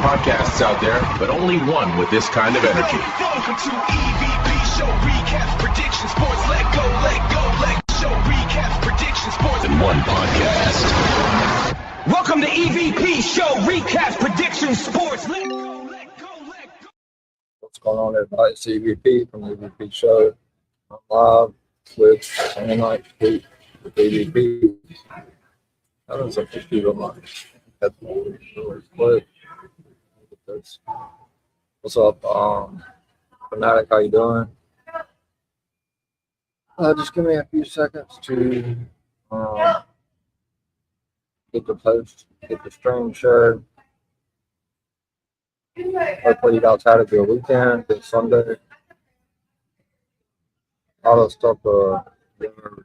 podcasts out there, but only one with this kind of energy. Welcome to EVP Show Recaps, Predictions, Sports, let go, show recaps, predictions, sports. In one podcast. Welcome to EVP Show Recaps, Predictions, Sports, let go. What's going on, everybody? It's EVP from the EVP Show. I'm live with Sunday Night Scoop with EVP. I don't know if you on my headphones really quick. What's up, Fanatic? How you doing? Just give me a few seconds to get the post, get the stream shared. Hopefully you guys had a good weekend, good Sunday. All the stuff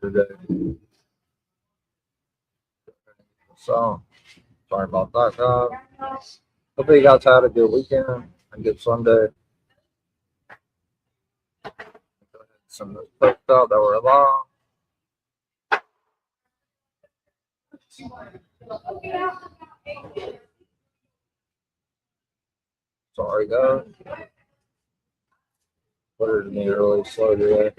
today. So, sorry about that, guys. Hopefully you guys had a good weekend and good Sunday. Some of the clips out that were long. Sorry, guys. Twitter's being really slow today.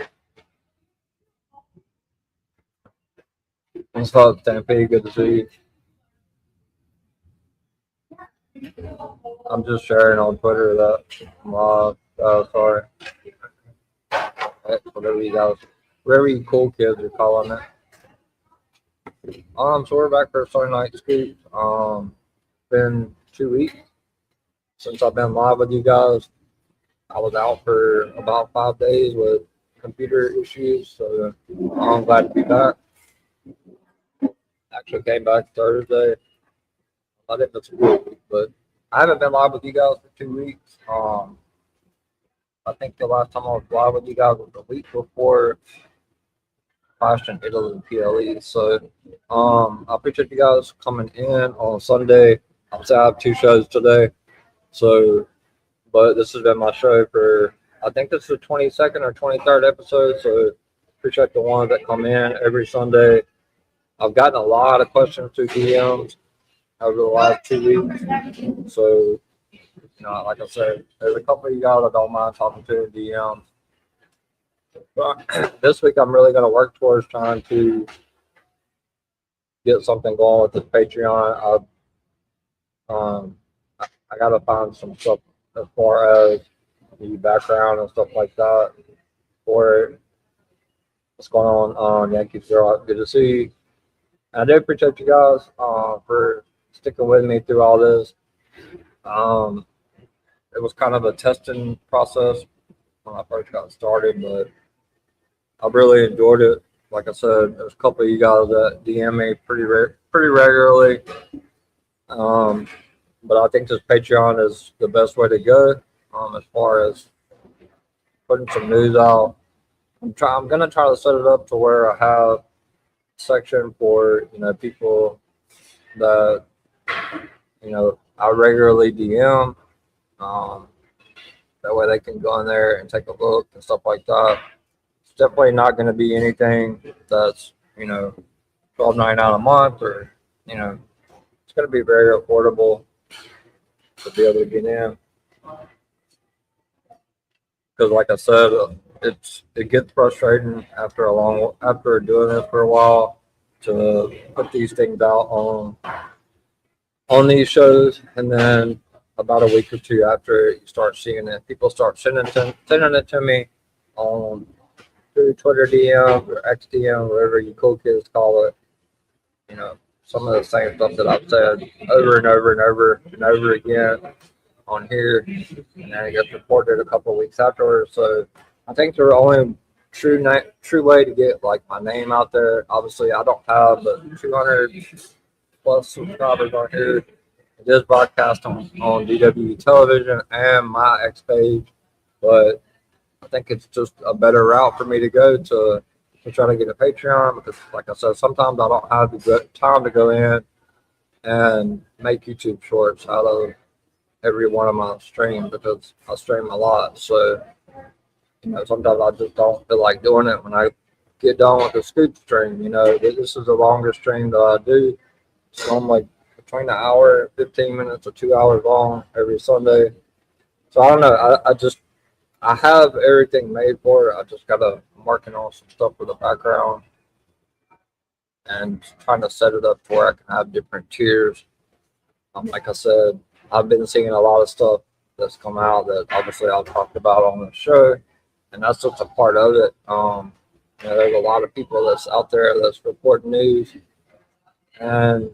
What's up, Stampede? Good to see you. I'm just sharing on Twitter that I'm live. Sorry. Whatever you cool kids are calling it. So we're back for Sunday Night Scoop. Been 2 weeks since I've been live with you guys. I was out for about 5 days with computer issues, so I'm glad to be back. Actually came back Thursday. I didn't miss a week, but I haven't been live with you guys for 2 weeks. I think the last time I was live with you guys was the week before Clash in Italy PLE. So I appreciate you guys coming in on Sunday. I have 2 shows today. So, but this has been my show for, I think this is the 22nd or 23rd episode. So appreciate the ones that come in every Sunday. I've gotten a lot of questions through DMs over the last 2 weeks. So, like I said, there's a couple of you guys I don't mind talking to in DMs. But this week, I'm really going to work towards trying to get something going with the Patreon. I got to find some stuff as far as the background and stuff like that for it. What's going on, Yankees girl? Good to see you. I do appreciate you guys for sticking with me through all this. It was kind of a testing process when I first got started, but I really enjoyed it. Like I said, there's a couple of you guys that DM me pretty regularly. But I think this Patreon is the best way to go as far as putting some news out. I'm gonna try to set it up to where I have a section for people that I regularly DM. That way they can go in there and take a look and stuff like that. It's definitely not going to be anything that's $12.99 a month, or it's going to be very affordable to be able to get in. Because like I said, it gets frustrating after doing this for a while to put these things out on these shows, and then about a week or two after you start seeing it, people start sending it to me on through Twitter DM or XDM, whatever you cool kids call it. Some of the same stuff that I've said over and over and over and over again on here, and then it gets reported a couple of weeks afterwards. So I think the only true way to get like my name out there. Obviously, I don't have the 200 plus subscribers on here. It is broadcast on DW television and my X page, but I think it's just a better route for me to go to try to get a Patreon, because like I said, sometimes I don't have the time to go in and make YouTube shorts out of every one of my streams, because I stream a lot. So sometimes I just don't feel like doing it when I get done with the scoop stream. This is the longest stream that I do. It's normally between an hour and 15 minutes to 2 hours long every Sunday. So I don't know. I have everything made for it. I just gotta I'm working on some stuff with the background and trying to set it up to where I can have different tiers. Like I said, I've been seeing a lot of stuff that's come out that obviously I've talked about on the show, and that's just a part of it. There's a lot of people that's out there that's reporting news, and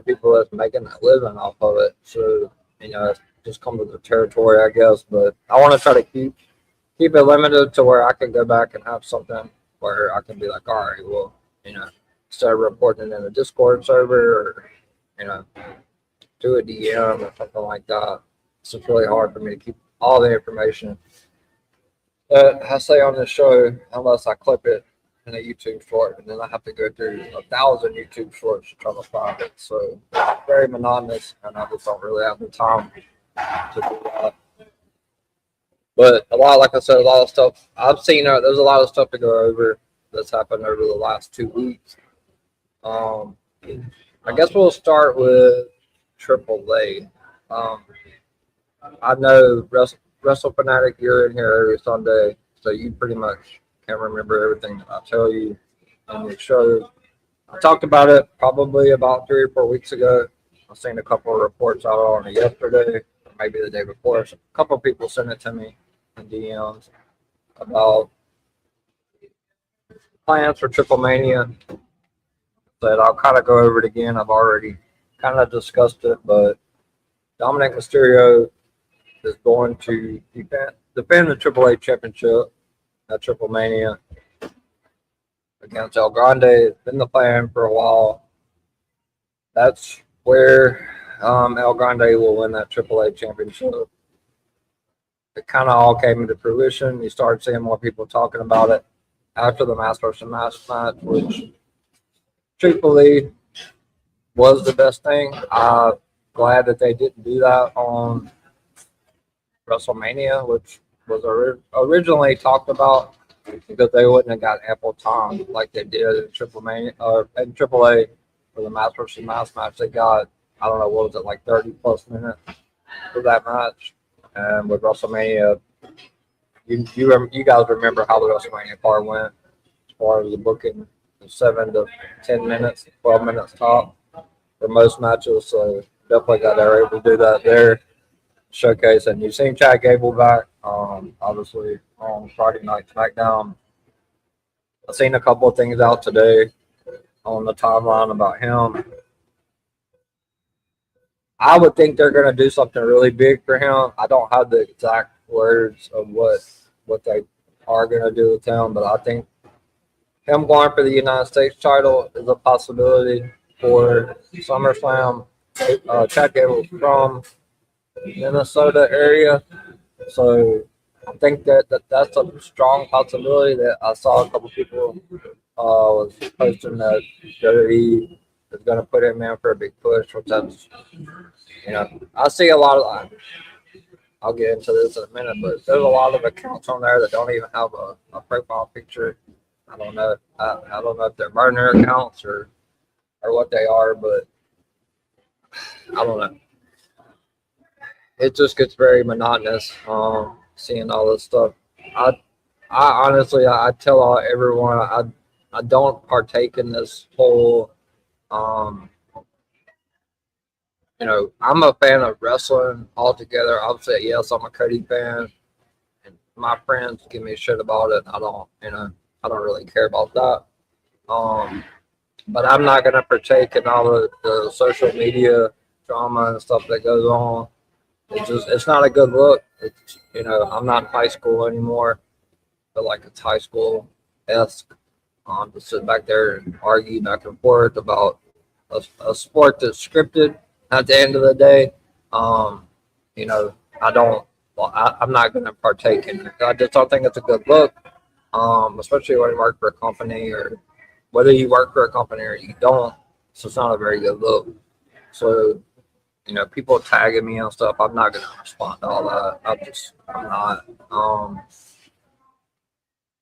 people that's making a living off of it. So it's just comes with the territory, I guess. But I want to try to keep it limited to where I can go back and have something where I can be like, all right, well, start reporting in a Discord server, or do a DM or something like that. It's just really hard for me to keep all the information that I say on the show unless I clip it in a YouTube short, and then I have to go through 1,000 YouTube shorts to try to find it. So it's very monotonous, and I just don't really have the time to do that. But like I said, a lot of stuff I've seen. There's a lot of stuff to go over that's happened over the last 2 weeks. I guess we'll start with AAA. I know Wrestle Fanatic, you're in here every Sunday, so you pretty much can remember everything that I tell you on your shows. I talked about it probably about 3 or 4 weeks ago. I've seen a couple of reports out on it yesterday, or maybe the day before. So a couple of people sent it to me in DMs about plans for Triple Mania. But I'll kind of go over it again. I've already kind of discussed it, but Dominic Mysterio is going to defend the AAA championship at Triple Mania against El Grande. It's been the plan for a while. That's where El Grande will win that AAA championship. It kind of all came into fruition. You started seeing more people talking about it after the Mask vs. Mask match, which truthfully was the best thing. I'm glad that they didn't do that on WrestleMania, which was originally talked about, because they wouldn't have got ample time like they did in Triple Mania or in AAA for the Mask vs. Mask match. They got, I don't know, what was it, like 30 plus minutes for that match. And with WrestleMania, you guys remember how the WrestleMania card went as far as the booking, 7 to 10 minutes, 12 minutes top for most matches. So definitely got there able to do that there. Showcase, and you've seen Chad Gable back, obviously on Friday Night SmackDown. I've seen a couple of things out today on the timeline about him. I would think they're going to do something really big for him. I don't have the exact words of what they are going to do with him, but I think him going for the United States title is a possibility for SummerSlam. Chad Gable's from Minnesota area, so I think that's a strong possibility. That I saw a couple people was posting that WWE is going to put him in for a big push, which that's, I see a lot of, I'll get into this in a minute, but there's a lot of accounts on there that don't even have a profile picture. I don't know if they're burner accounts or what they are, but I don't know. It just gets very monotonous seeing all this stuff. I honestly, I tell everyone I don't partake in this whole. I'm a fan of wrestling altogether. Obviously, yes, I'm a Cody fan, and my friends give me shit about it. I don't really care about that. But I'm not gonna partake in all the social media drama and stuff that goes on. It's not a good look. It's, I'm not in high school anymore, but like it's high school-esque. To sit back there and argue back and forth about a sport that's scripted at the end of the day. I'm not going to partake in it. I just don't think it's a good look, especially when you work for a company, or whether you work for a company or you don't. So it's not a very good look. So, people tagging me and stuff, I'm not going to respond to all that. I'm not.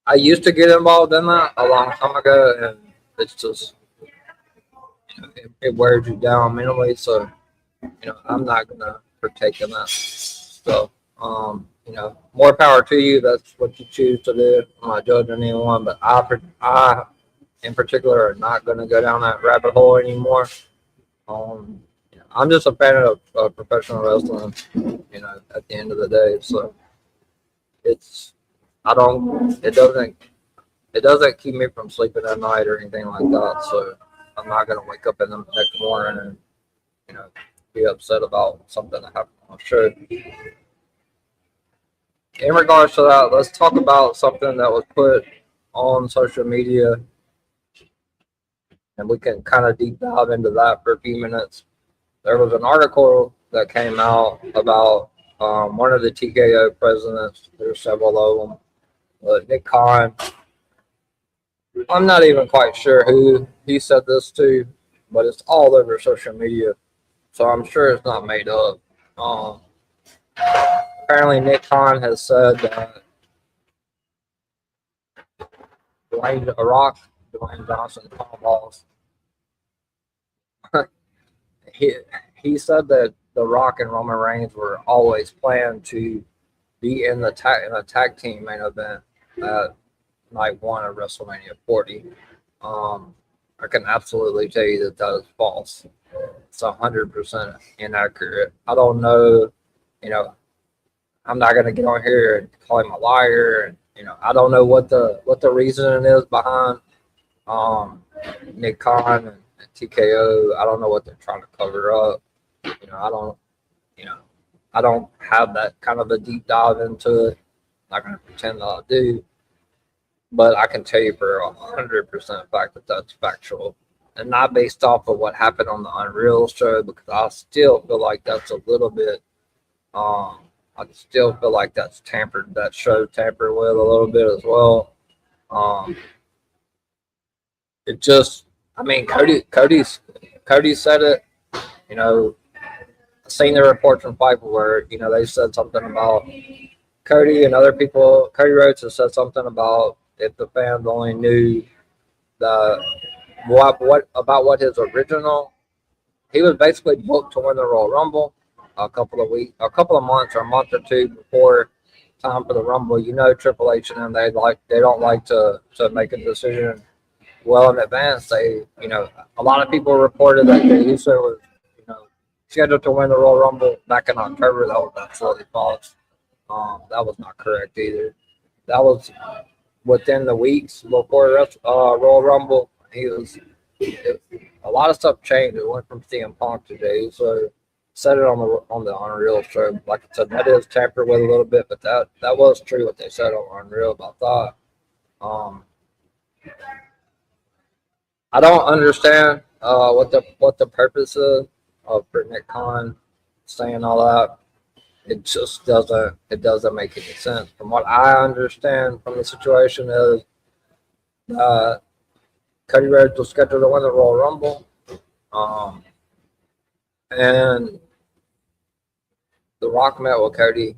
I used to get involved in that a long time ago, and it's just, it wears you down mentally. So, I'm not gonna partake in that stuff. More power to you. That's what you choose to do. I'm not judging anyone, but I in particular are not gonna go down that rabbit hole anymore. Um, I'm just a fan of professional wrestling. At the end of the day, so it's I don't it doesn't keep me from sleeping at night or anything like that. So I'm not gonna wake up in the next morning and be upset about something that happened on the show. In regards to that, let's talk about something that was put on social media, and we can kind of deep dive into that for a few minutes. There was an article that came out about one of the TKO presidents. There's several of them. Nick Khan. I'm not even quite sure who he said this to, but it's all over social media, so I'm sure it's not made up. Apparently, Nick Khan has said that Dwayne Johnson, Tom Balls, he said that The Rock and Roman Reigns were always planned to be in a tag team main event at night 1 of WrestleMania 40. I can absolutely tell you that is false. It's 100% inaccurate. I don't know, I'm not gonna get on here and call him a liar, and I don't know what the reasoning is behind Nick Khan and TKO. I don't know what they're trying to cover up. I don't have that kind of a deep dive into it. I'm not gonna pretend that I do, but I can tell you for 100% fact that that's factual and not based off of what happened on the Unreal show, because I still feel like that's a little bit. I still feel like that's tampered. That show tampered with a little bit as well. It just, I mean, Cody said it. I've seen the reports from Piper where they said something about Cody and other people. Cody Rhodes has said something about if the fans only knew what his original. He was basically booked to win the Royal Rumble a couple of months or a month or two before time for the Rumble. Triple H and them, they don't like to make a decision well in advance. They, a lot of people reported that Jey Uso was, scheduled to win the Royal Rumble back in October. That was absolutely false. That was not correct either. That was within the weeks before Royal Rumble. A lot of stuff changed. It went from CM Punk to Jey Uso. Said it on the Unreal show. Like I said, that is tampered with a little bit, but that was true what they said on Unreal about that. I don't understand what the purpose is for Nick Khan saying all that. It just doesn't make any sense. From what I understand from the situation is Cody Rhodes was scheduled to win the Royal Rumble, and The Rock met with Cody.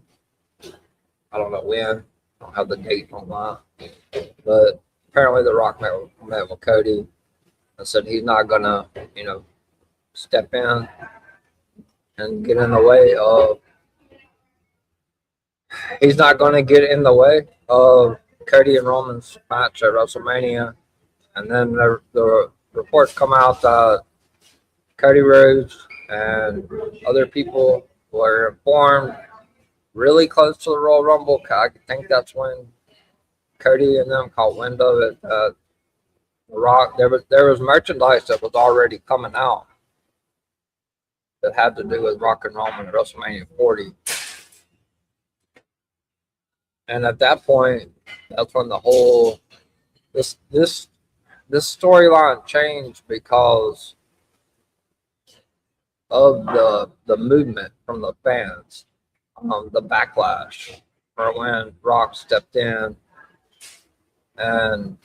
I don't know when. I don't have the date on that, but apparently The Rock met with Cody and said he's not gonna, step in and get in the way of. He's not going to get in the way of Cody and Roman's match at WrestleMania. And then the reports come out that Cody Rhodes and other people were informed really close to the Royal Rumble. I think that's when Cody and them caught wind of it. The Rock, there was merchandise that was already coming out that had to do with Rock and Roman at WrestleMania 40. And at that point, that's when the whole this storyline changed because of the movement from the fans, the backlash, or when Rock stepped in, and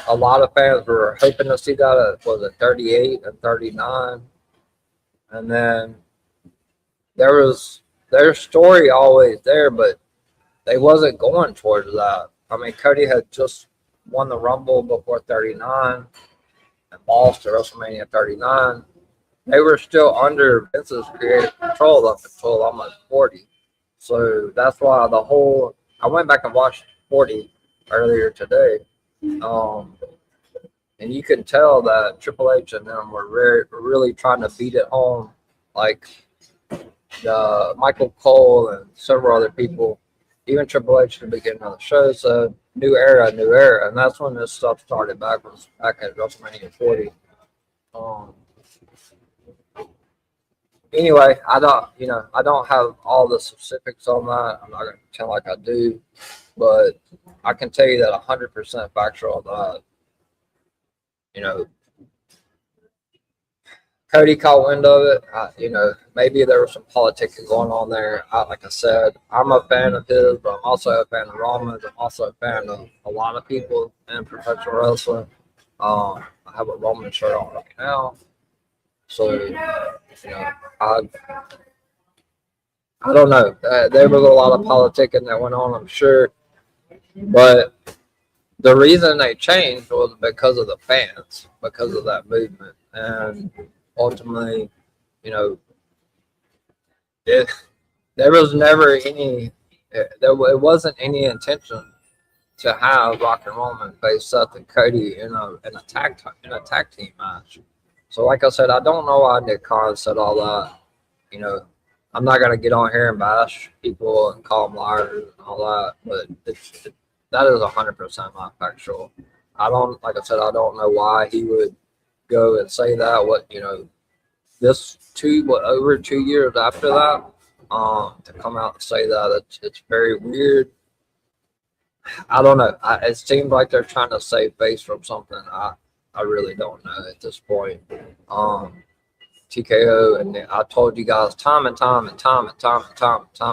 a lot of fans were hoping to see that at 38 and 39, and then there was their story always there, but they wasn't going towards that. I mean, Cody had just won the Rumble before 39, and lost to WrestleMania 39, they were still under Vince's creative control up until almost 40. So that's why I went back and watched 40 earlier today. And you can tell that Triple H and them were really trying to beat it home, like Michael Cole and several other people, even Triple H at the beginning of the show said, new era, and that's when this stuff started back at WrestleMania 40. Anyway, I don't have all the specifics on that. I'm not going to pretend like I do, but I can tell you that 100% factual that, Cody caught wind of it. Maybe there was some politicking going on there. Like I said, I'm a fan of his, but I'm also a fan of Roman's. I'm also a fan of a lot of people in professional wrestling. I have a Roman shirt on right now. So, I don't know. There was a lot of politicking that went on, I'm sure. But the reason they changed was because of the fans, because of that movement. And ultimately, there was never it wasn't any intention to have Rock and Roman face Seth and Cody in a tag team match. So like I said, I don't know why Nick Khan said all that. I'm not gonna get on here and bash people and call them liars and all that, but that is 100% not factual. Like I said, I don't know why he would go and say that. Over 2 years after that, to come out and say that, it's very weird. I don't know. It seems like they're trying to save face from something. I really don't know at this point. TKO, and I told you guys time and time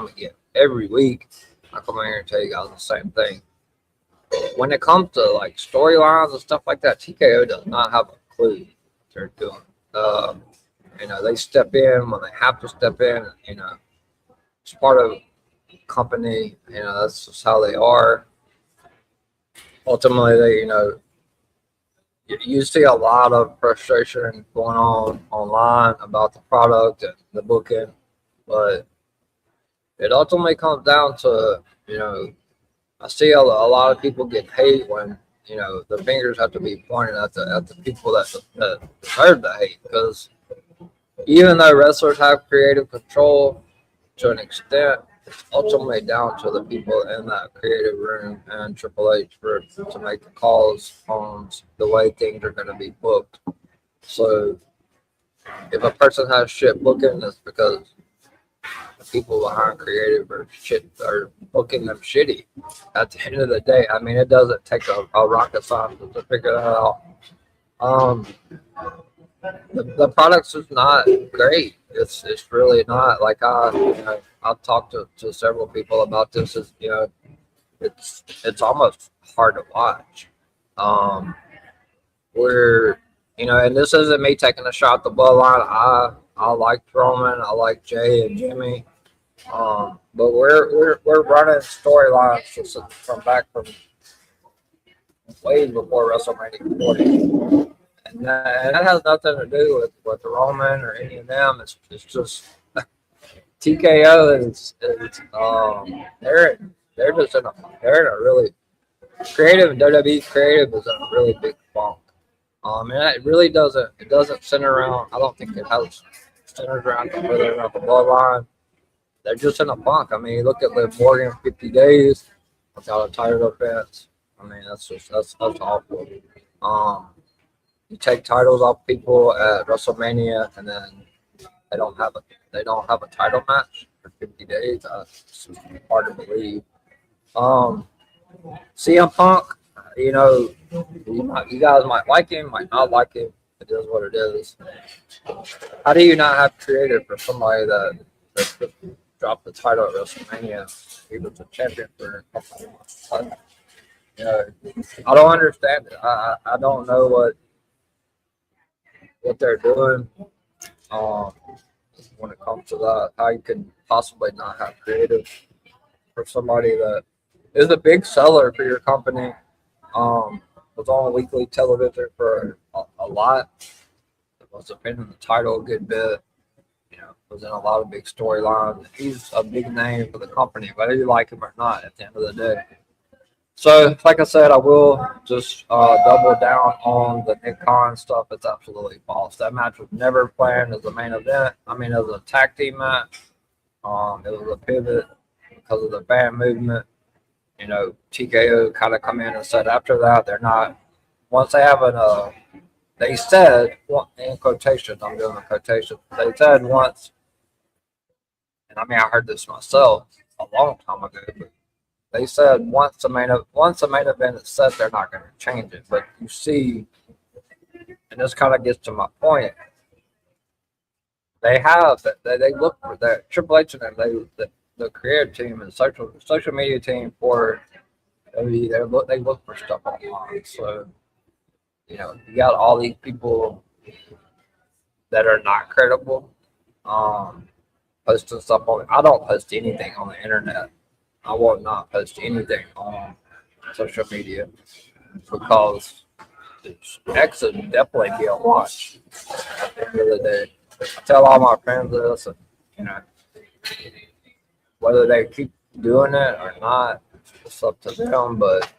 again, every week, I come in here and tell you guys the same thing. When it comes to like storylines and stuff like that, TKO does not have a clue what they're doing. They step in when they have to step in. It's part of the company. That's just how they are. Ultimately, you see a lot of frustration going on online about the product and the booking, but it ultimately comes down to, I see a lot of people get hate when, the fingers have to be pointed at the people that deserve the hate, because even though wrestlers have creative control to an extent, it's ultimately down to the people in that creative room and Triple H to make the calls on the way things are going to be booked. So if a person has shit booking, it's because the people behind creative are booking them shitty. At the end of the day, I mean, it doesn't take a rocket scientist to figure that out. The product's just not great. It's really not. Like I've talked to several people about this. It's almost hard to watch. And this isn't me taking a shot at the bloodline. I like Roman, I like Jay and Jimmy. But we're running storylines from way before WrestleMania 40. And that has nothing to do with Roman or any of them. It's just TKO is they're just in a really creative, and WWE creative is in a really big funk. And it really doesn't center around. I don't think it has centered around the bloodline. They're just in a funk. I mean, look at Liv Morgan, 50 days without a title defense. I mean, that's awful. You take titles off people at WrestleMania, and then they don't have a title match for 50 days. It's hard to believe. CM Punk, you guys might like him, might not like him. It is what it is. How do you not have creative for somebody that dropped the title at WrestleMania? He was a champion for a couple of months. I don't understand it. I don't know what they're doing when it comes to that. How you can possibly not have creative for somebody that is a big seller for your company. Was on weekly television for a lot. It was defending the title a good bit. Was in a lot of big storylines. He's a big name for the company, whether you like him or not. At the end of the day. So, like I said, I will just double down on the Nick Khan stuff. It's absolutely false. That match was never planned as a main event. I mean, as a tag team match. It was a pivot because of the fan movement. TKO kind of come in and said after that they're not. Once they have they said in quotations. I'm doing the quotations. They said once, and I mean I heard this myself a long time ago. But they said once the main event is set, they're not going to change it. But you see, and this kind of gets to my point. They look for that Triple H and them. The creative team and social media team for they look for stuff online. So you got all these people that are not credible posting stuff on. I don't post anything on the internet. I will not post anything on social media because X is definitely be a watch at the end of the day. I tell all my friends this, and whether they keep doing it or not, it's up to them. But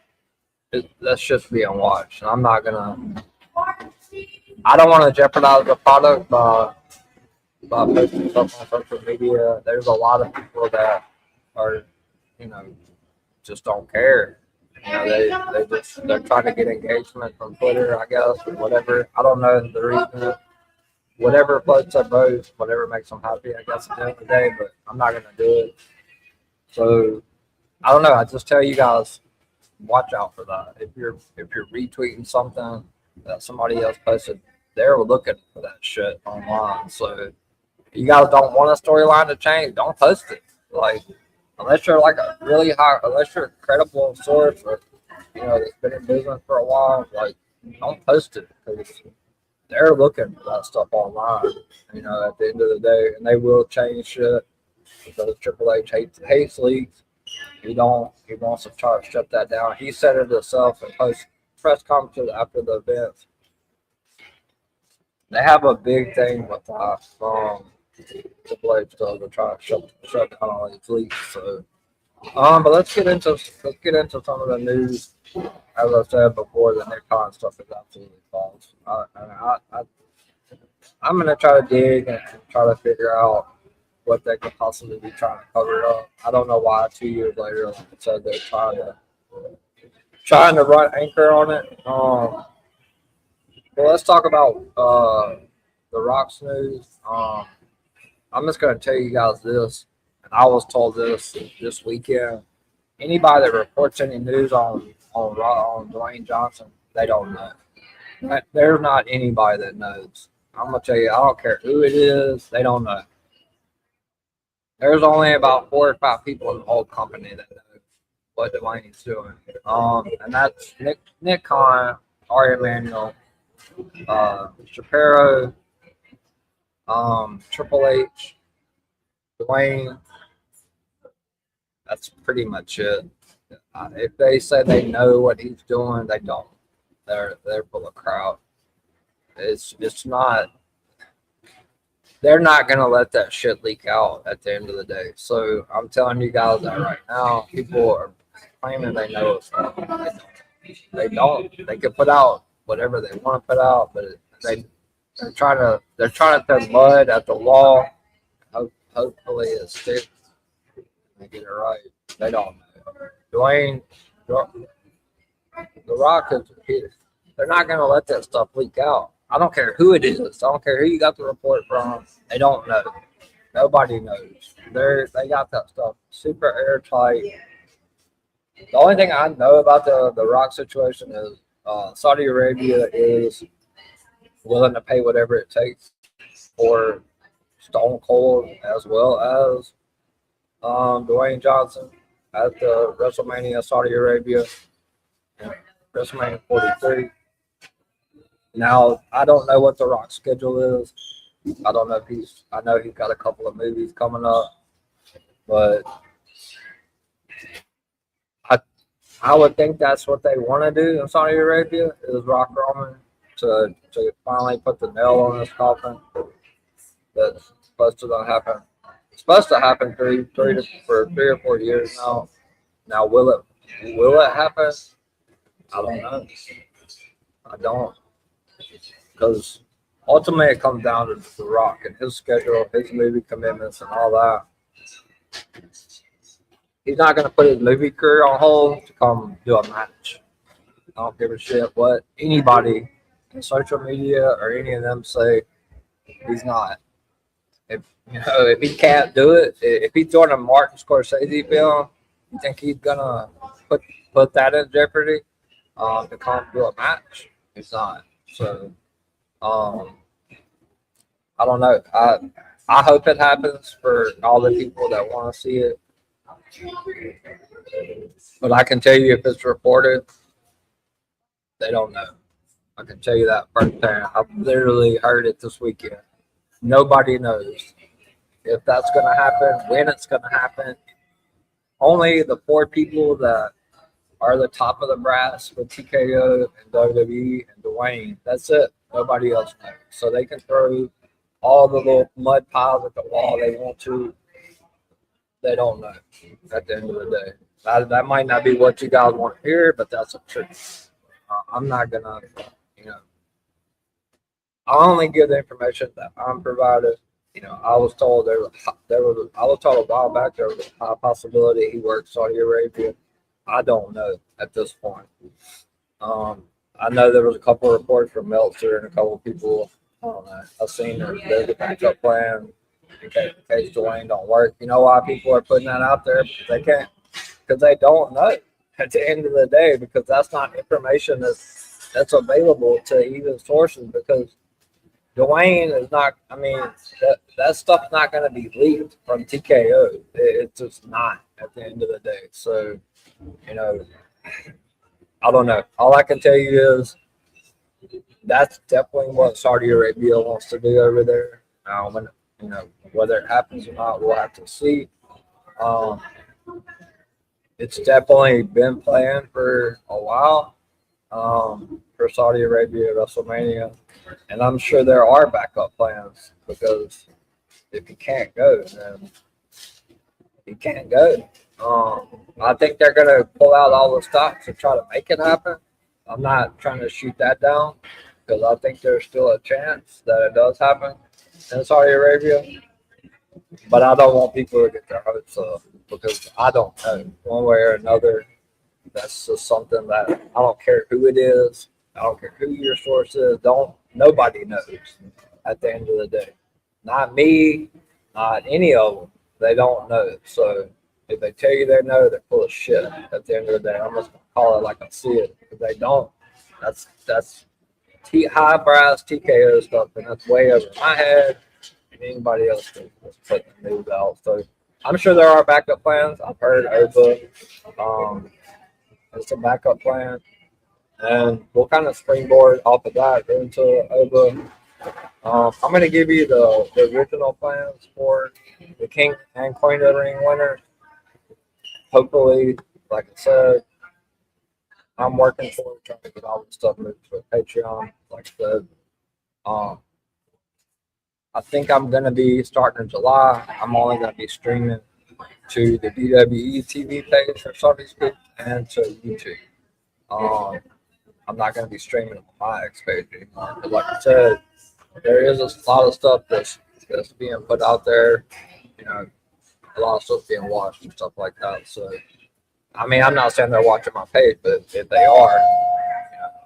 that's just being watched. And I'm not gonna. I don't want to jeopardize the product by posting stuff on social media. There's a lot of people that are, just don't care. They're trying to get engagement from Twitter, I guess, or whatever. I don't know the reason. Whatever floats their boat, whatever makes them happy, I guess, at the end of the day, but I'm not going to do it. So, I don't know. I just tell you guys, watch out for that. If you're retweeting something that somebody else posted, they're looking for that shit online. So, if you guys don't want a storyline to change, don't post it. Like, unless you're like unless you're a credible source or, that's been in business for a while, like, don't post it because they're looking for that stuff online, at the end of the day, and they will change shit because Triple H hates leaks. He wants to try to shut that down. He said it himself in post press conferences after the events. They have a big thing with that Triple H does to try to shut down all these leaks. So, but let's get into some of the news. As I said before, the Nick Khan stuff is absolutely false. I'm going to try to dig and try to figure out what they could possibly be trying to cover up. I don't know why 2 years later, like I said, they're trying to run anchor on it. Well, let's talk about the Rock's news. I'm just going to tell you guys this, and I was told this weekend. Anybody that reports any news on Dwayne Johnson, they don't know. There's not anybody that knows. I'm gonna tell you, I don't care who it is, they don't know. There's only about 4 or 5 people in the whole company that know what Dwayne's doing. And that's Nick Khan, Ari Emanuel, Shapiro, Triple H, Dwayne. That's pretty much it. If they say they know what he's doing, they don't. They're full of crap. It's not. They're not gonna let that shit leak out at the end of the day. So I'm telling you guys that right now. People are claiming they know it's not. They don't. They can put out whatever they want to put out, but they're trying to throw mud at the wall. Hopefully it sticks. They get it right. They don't know. Dwayne, The Rock is. They're not gonna let that stuff leak out. I don't care who it is. I don't care who you got the report from. They don't know. Nobody knows. They got that stuff super airtight. The only thing I know about the Rock situation is Saudi Arabia is willing to pay whatever it takes for Stone Cold as well as Dwayne Johnson at the WrestleMania Saudi Arabia, WrestleMania 43. Now, I don't know what The Rock's schedule is. I don't know if I know he's got a couple of movies coming up, but I would think that's what they want to do in Saudi Arabia is Rock Roman to finally put the nail on this coffin. That's supposed to happen. It's supposed to happen for 3 or 4 years now. Now, will it happen? I don't know. I don't, because ultimately it comes down to The Rock and his schedule, his movie commitments, and all that. He's not going to put his movie career on hold to come do a match. I don't give a shit what anybody in social media or any of them say. He's not. If he can't do it, if he's doing a Martin Scorsese film, you think he's gonna put that in jeopardy to come do a match? He's not. So, I don't know. I hope it happens for all the people that want to see it. But I can tell you, if it's reported, they don't know. I can tell you that firsthand. I've literally heard it this weekend. Nobody knows if that's going to happen, when it's going to happen. Only the 4 people that are the top of the brass with TKO and WWE and Dwayne. That's it. Nobody else knows. So they can throw all the little mud piles at the wall they want to. They don't know at the end of the day. That might not be what you guys want to hear, but that's the truth. I'm not going to, I only give the information that I'm provided. I was told I was told a while back there was a high possibility he worked Saudi Arabia. I don't know at this point. I know there was a couple of reports from Meltzer and a couple of people. I don't know. I've seen there's a backup plan in case Dwayne don't work. You know why people are putting that out there? Because they don't know at the end of the day, because that's not information that's available to even sources, because Dwayne is not, that stuff's not going to be leaked from TKO. It's just not at the end of the day. So, I don't know. All I can tell you is that's definitely what Saudi Arabia wants to do over there. Whether it happens or not, we'll have to see. It's definitely been planned for a while for Saudi Arabia WrestleMania. And I'm sure there are backup plans, because if he can't go, then he can't go. I think they're going to pull out all the stops and try to make it happen. I'm not trying to shoot that down, because I think there's still a chance that it does happen in Saudi Arabia. But I don't want people to get their hopes up, because I don't know one way or another. That's just something that I don't care who it is. I don't care who your source is. Nobody knows at the end of the day. Not me, not any of them. They don't know. So if they tell you they know, they're full of shit at the end of the day. I'm just going to call it like I see it. If they don't, that's high brass TKO stuff, and that's way over my head and anybody else that's putting the news out. So I'm sure there are backup plans. I've heard Oba. It's a backup plan. And we'll kind of springboard off of that into Oba. I'm going to give you the original plans for the King and Queen of the Ring winner. Hopefully, like I said, I'm working for it, trying to get all this stuff moved to Patreon. Like I said, I think I'm going to be starting in July. I'm only going to be streaming to the DWE TV page for Saudi Speak and to YouTube. I'm not going to be streaming on my X page anymore. But like I said, there is a lot of stuff that's being put out there. A lot of stuff being watched and stuff like that. So, I'm not saying they're watching my page, but if they are,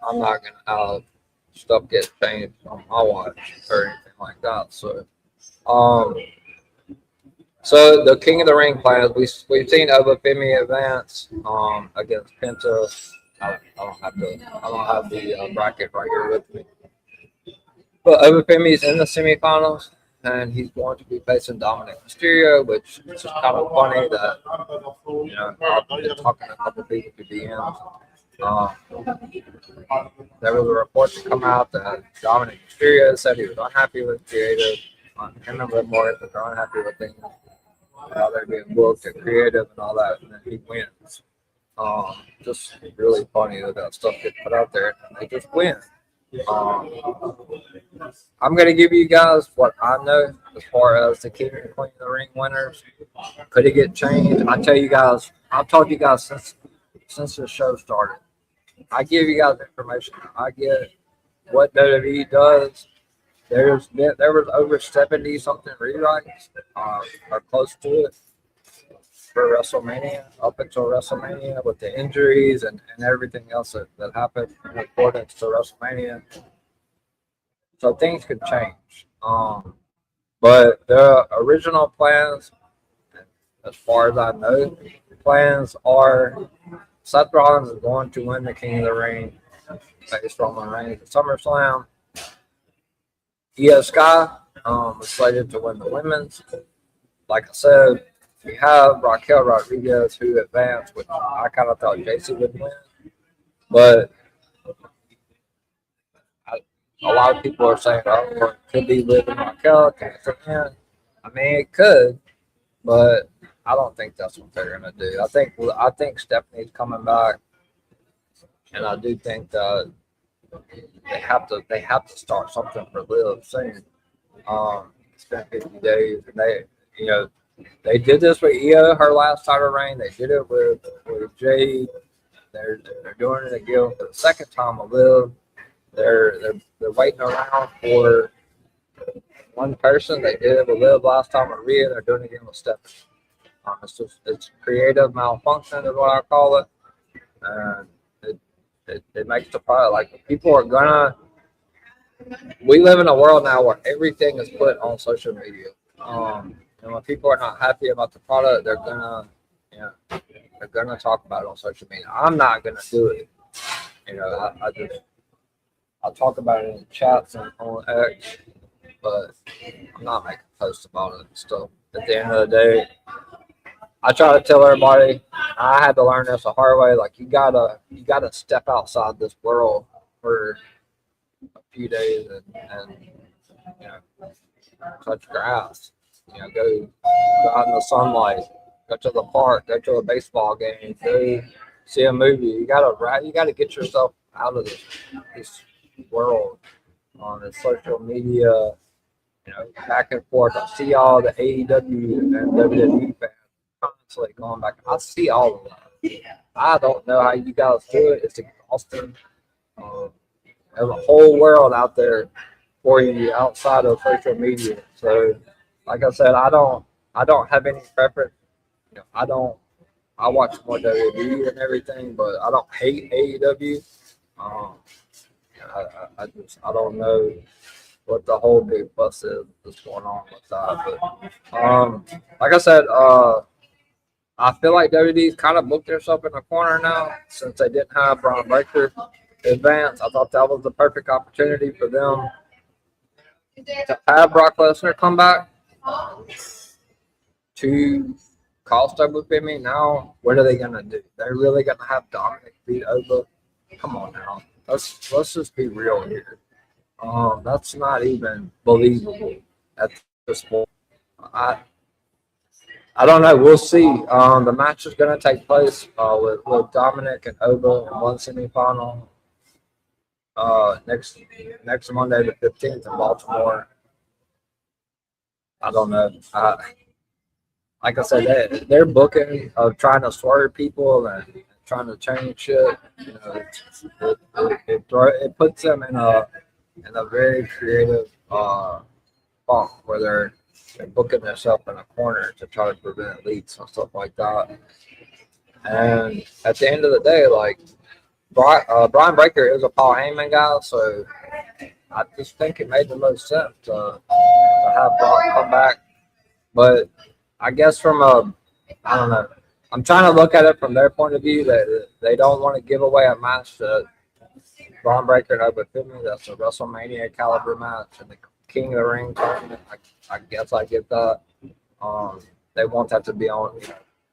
I'm not going to have stuff get changed on my watch or anything like that. So, so the King of the Ring plans, we've seen Obafemi advance against Penta. I don't have the bracket right here with me. But Obafemi's in the semifinals, and he's going to be facing Dominic Mysterio, which is just kind of funny that, I've been talking to a couple people to DMs. There was a report to come out that Dominic Mysterio said he was unhappy with Creative. Him and Liv Morgan are unhappy with things, how they're being booked and Creative and all that, and then he wins. Just really funny that stuff gets put out there and they just win. I'm going to give you guys what I know as far as the King and Queen of the Ring winners. Could it get changed? I tell you guys, I've told you guys since the show started. I give you guys information. I get what WWE does. There was over 70 something rewrites, or close to it, for WrestleMania, up until WrestleMania, with the injuries and everything else that happened in accordance to WrestleMania. So things could change. But the original plans, as far as I know, plans are Seth Rollins is going to win the King of the Ring, face Roman Reigns at SummerSlam. Io Sky is slated to win the women's. Like I said, we have Raquel Rodriguez who advanced, which I kind of thought JC would win. But a lot of people are saying, oh, it could be Liv and Raquel. Can't win. I mean, it could, but I don't think that's what they're gonna do. I think Stephanie's coming back, and I do think that they have to start something for Liv soon. It's been 50 days, and they did this with Io, her last title reign. They did it with Jade. They're doing it again for the second time with Liv. They're waiting around for one person. They did it with Liv last time with Rhea. They're doing it again with Stephanie. It's creative malfunction is what I call it, and it makes the product like people are gonna. We live in a world now where everything is put on social media, and when people are not happy about the product, they're gonna talk about it on social media. I'm not gonna do it. I'll talk about it in chats and on X, but I'm not making posts about it. Still, at the end of the day, I try to tell everybody. I had to learn this the hard way. Like you gotta step outside this world for a few days and touch grass. Go out in the sunlight. Go to the park. Go to a baseball game. Go see a movie. You gotta get yourself out of this world on the social media. Back and forth. I see all the AEW and WWE fans constantly going back. I see all of that. I don't know how you guys do it. It's exhausting. There's a whole world out there for you outside of social media. So, like I said, I don't have any preference. I watch more WWE and everything, but I don't hate AEW. I don't know what the whole big fuss is that's going on with that. But like I said, I feel like WWE's kind of booked themselves in a corner now since they didn't have Braun Breaker advance. I thought that was the perfect opportunity for them to have Brock Lesnar come back to cost WFME. Now, what are they gonna do? They're really gonna have Dominic beat Oba? Come on now, let's just be real here. That's not even believable at this point. I don't know. We'll see. The match is going to take place with Dominic and Oba in one semifinal next Monday the 15th in Baltimore. I don't know. Like I said, they're booking of trying to swerve people and trying to change shit. It puts them in a very creative funk where they're booking themselves in a corner to try to prevent leaks and stuff like that. And at the end of the day, like Brian Breaker is a Paul Heyman guy, so I just think it made the most sense to have Brock come back. But I guess I don't know. I'm trying to look at it from their point of view that they don't want to give away a match to Braun Breaker and Oba Femi. That's a WrestleMania caliber match and the King of the Ring tournament. I guess I get that. They want that to be on.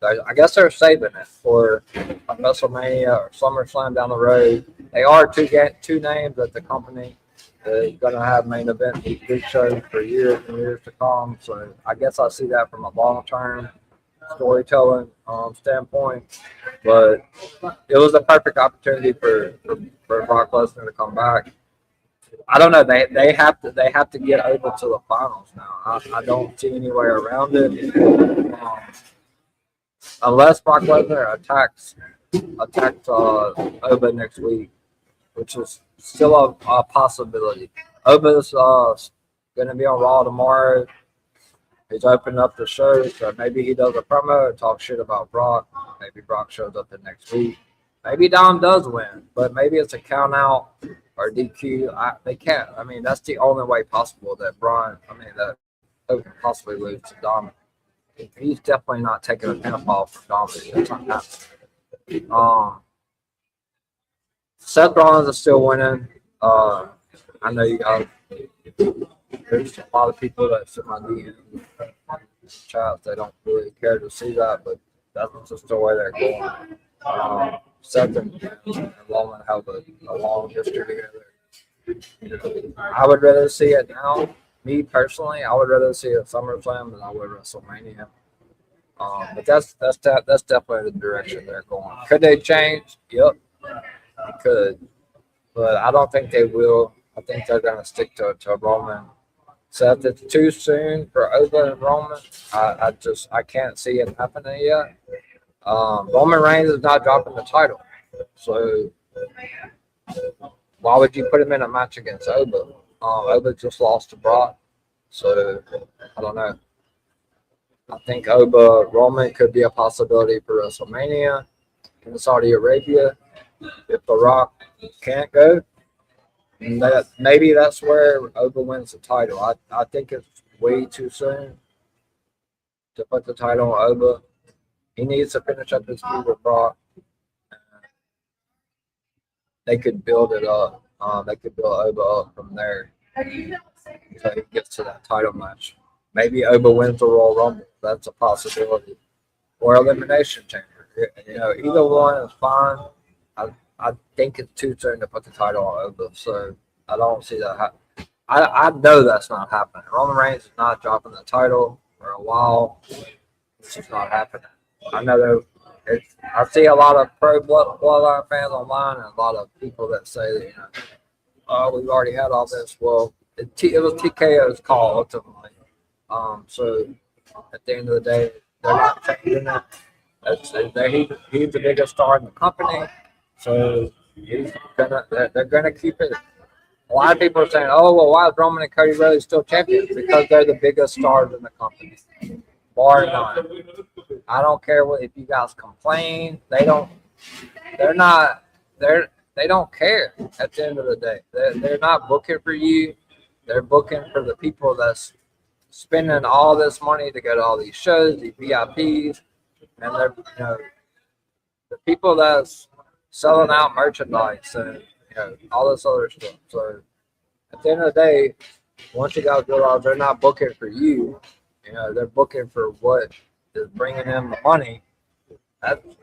I guess they're saving it for a WrestleMania or SummerSlam down the road. They are two names that the company is going to have main event these big shows for years and years to come. So I guess I see that from a long-term storytelling standpoint. But it was a perfect opportunity for Brock Lesnar to come back. I don't know. They have to get over to the finals now. I don't see any way around it. Unless Brock Lesnar attacks Oba next week, which is still a possibility. Oba's going to be on Raw tomorrow. He's opening up the show, so maybe he does a promo and talk shit about Brock. Maybe Brock shows up the next week. Maybe Dom does win, but maybe it's a count out or DQ. They can't. I mean, that's the only way possible that that Oba can possibly lose to Dom. He's definitely not taking a pinfall from Dominic. That's not happening. Seth Rollins is still winning. I know you guys. There's a lot of people that send my DM chats. They don't really care to see that, but that's just the way they're going. Seth and Roman have a long history together. I would rather see it now. Me personally, I would rather see it at SummerSlam than I would WrestleMania. But that's definitely the direction they're going. Could they change? Yep, they could, but I don't think they will. I think they're going to stick to Roman. Seth, it's too soon for Oba and Roman. I can't see it happening yet. Roman Reigns is not dropping the title, so why would you put him in a match against Oba? Oba just lost to Brock, so I don't know. I think Oba Roman could be a possibility for WrestleMania in Saudi Arabia. If The Rock can't go, maybe that's where Oba wins the title. I think it's way too soon to put the title on Oba. He needs to finish up his feud with Brock. They could build it up. They could build Oba up from there until he gets to that title match. Maybe Oba wins the Royal Rumble. That's a possibility. Or Elimination Chamber. Either one is fine. I think it's too soon to put the title on Oba, so I don't see that happen. I know that's not happening. Roman Reigns is not dropping the title for a while. It's just not happening. I know I see a lot of pro Bloodline fans online and a lot of people that say that, oh, we've already had all this. Well, it was TKO's call ultimately. So at the end of the day, they're not changing it. He's the biggest star in the company, so they're gonna keep it. A lot of people are saying, "Oh, well, why is Roman and Cody Rhodes still champions?" Because they're the biggest stars in the company, bar none. I don't care if you guys complain. They don't care at the end of the day. They're not booking for you. They're booking for the people that's spending all this money to go to all these shows, these VIPs, and they're the people that's selling out merchandise and all this other stuff. So at the end of the day, once you guys go out, they're not booking for you. They're booking for what is bringing them the money.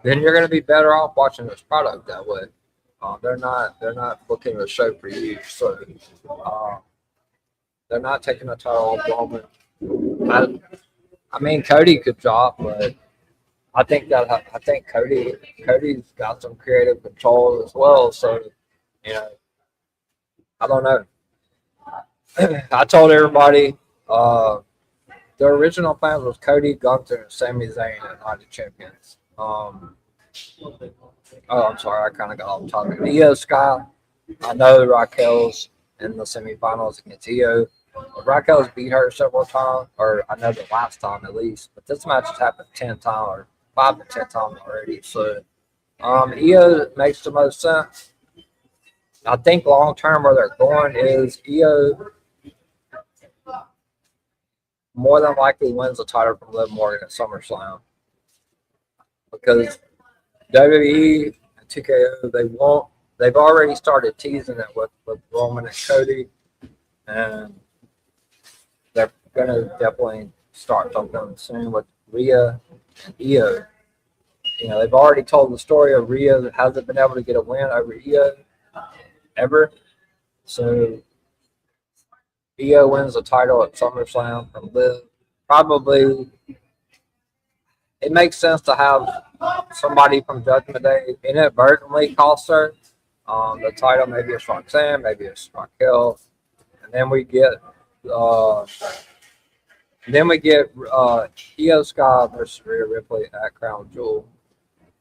Then you're going to be better off watching this product that way. They're not booking the show for you. So they're not taking the title off Roman. I mean, Cody could drop, but I think Cody's got some creative control as well. So, I don't know. I told everybody the original plan was Cody, Gunther, and Sami Zayn as Night of Champions. I'm sorry, I kind of got off topic. Io Sky, I know Raquel's in the semifinals against Io. Raquel's beat her several times, or I know the last time at least. But this match has happened 10 times, or 5 to 10 times already. So, Io makes the most sense. I think long term where they're going is Io more than likely wins the title from Liv Morgan at SummerSlam, because WWE and TKO they've already started teasing it with Roman and Cody, and they're gonna definitely start something soon with Rhea and Io. They've already told the story of Rhea that hasn't been able to get a win over Io ever. So Io wins the title at SummerSlam from Liv. Probably it makes sense to have somebody from Judgment Day inadvertently cost her. The title, maybe it's Roxanne, maybe it's Raquel, and then we get uh, Io Sky versus Rhea Ripley at Crown Jewel,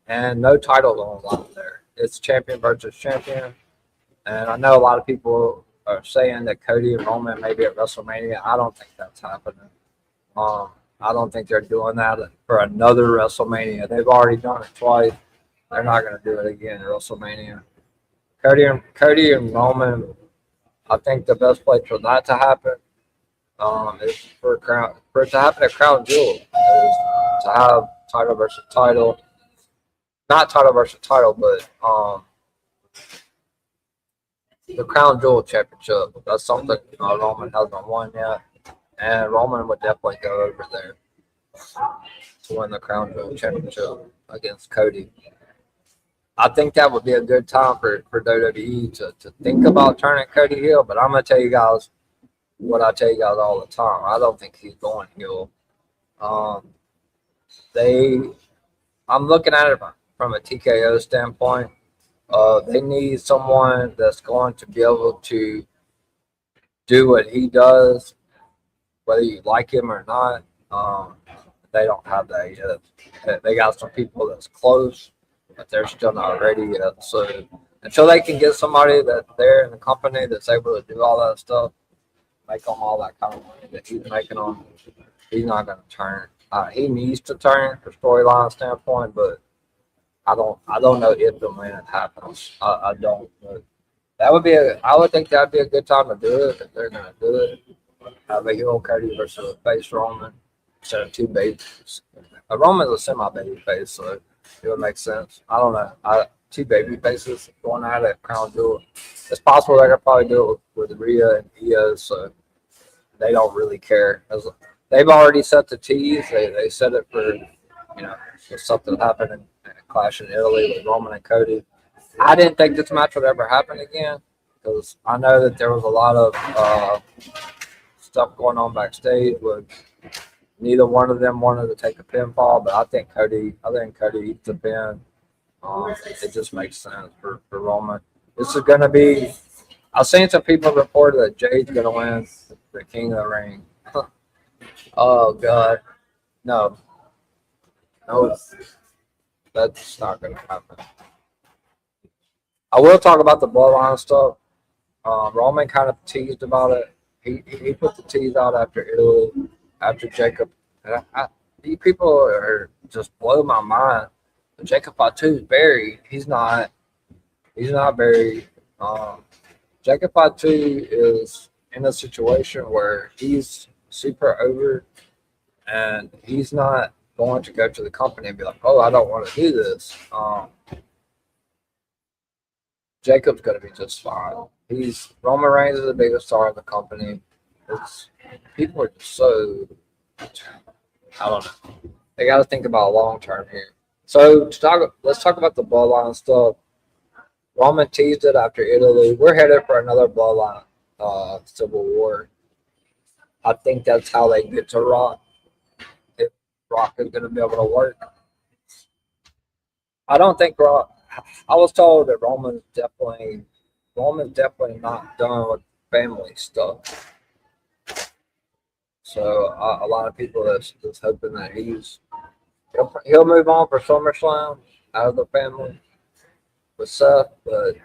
and no titles on the line there. It's champion versus champion, and I know a lot of people are saying that Cody and Roman may be at WrestleMania. I don't think that's happening. I don't think they're doing that for another WrestleMania. They've already done it twice. They're not going to do it again at WrestleMania. Cody and Roman, I think the best place for that to happen is for it to happen at Crown Jewel, is to have title versus title, not title versus title, but the Crown Jewel Championship. That's something Roman hasn't won yet, and Roman would definitely go over there to win the Crown Jewel Championship against Cody. I think that would be a good time for WWE to think about turning Cody heel, but I'm going to tell you guys what I tell you guys all the time. I don't think he's going heel. I'm looking at it from a TKO standpoint. They need someone that's going to be able to do what he does, whether you like him or not. They don't have that yet. They got some people that's close, but they're still not ready yet. So until they can get somebody that's there in the company that's able to do all that stuff, make them all that kind of money that he's making on, he's not going to turn. He needs to turn for storyline standpoint, but I don't know if and when it happens. I don't know. I would think that'd be a good time to do it if they're going to do it. Have a heel Cody versus a face Roman instead of two babies. Roman's a semi-baby face, so it would make sense. I don't know. Two baby faces going at it, Crown Jewel. It's possible they could probably do it with Rhea and Io, so they don't really care. They've already set the tease. They set it for, if something happened in a clash in Italy with Roman and Cody. I didn't think this match would ever happen again because I know that there was a lot of stuff going on backstage with neither one of them wanted to take a pinfall, but I think Cody eats the pin. It just makes sense for Roman. This is going to be. I've seen some people report that Jay's going to win the King of the Ring. Oh God, no, that's not going to happen. I will talk about the bloodline stuff. Roman kind of teased about it. He put the tease out after Italy, after Jacob. And these people are just blow my mind. Jacob Fatu is buried. He's not buried. Jacob Fatu is in a situation where he's super over, and he's not going to go to the company and be like, "Oh, I don't want to do this." Jacob's going to be just fine. Roman Reigns is the biggest star in the company. People are just so, I don't know. They got to think about long term here. So let's talk about the bloodline stuff. Roman teased it after Italy. We're headed for another bloodline civil war. I think that's how they get to Rock. If Rock is going to be able to work, I don't think Rock. I was told that Roman's definitely not done with family stuff. So a lot of people that's hoping that he'll move on for SummerSlam out of the family with Seth, but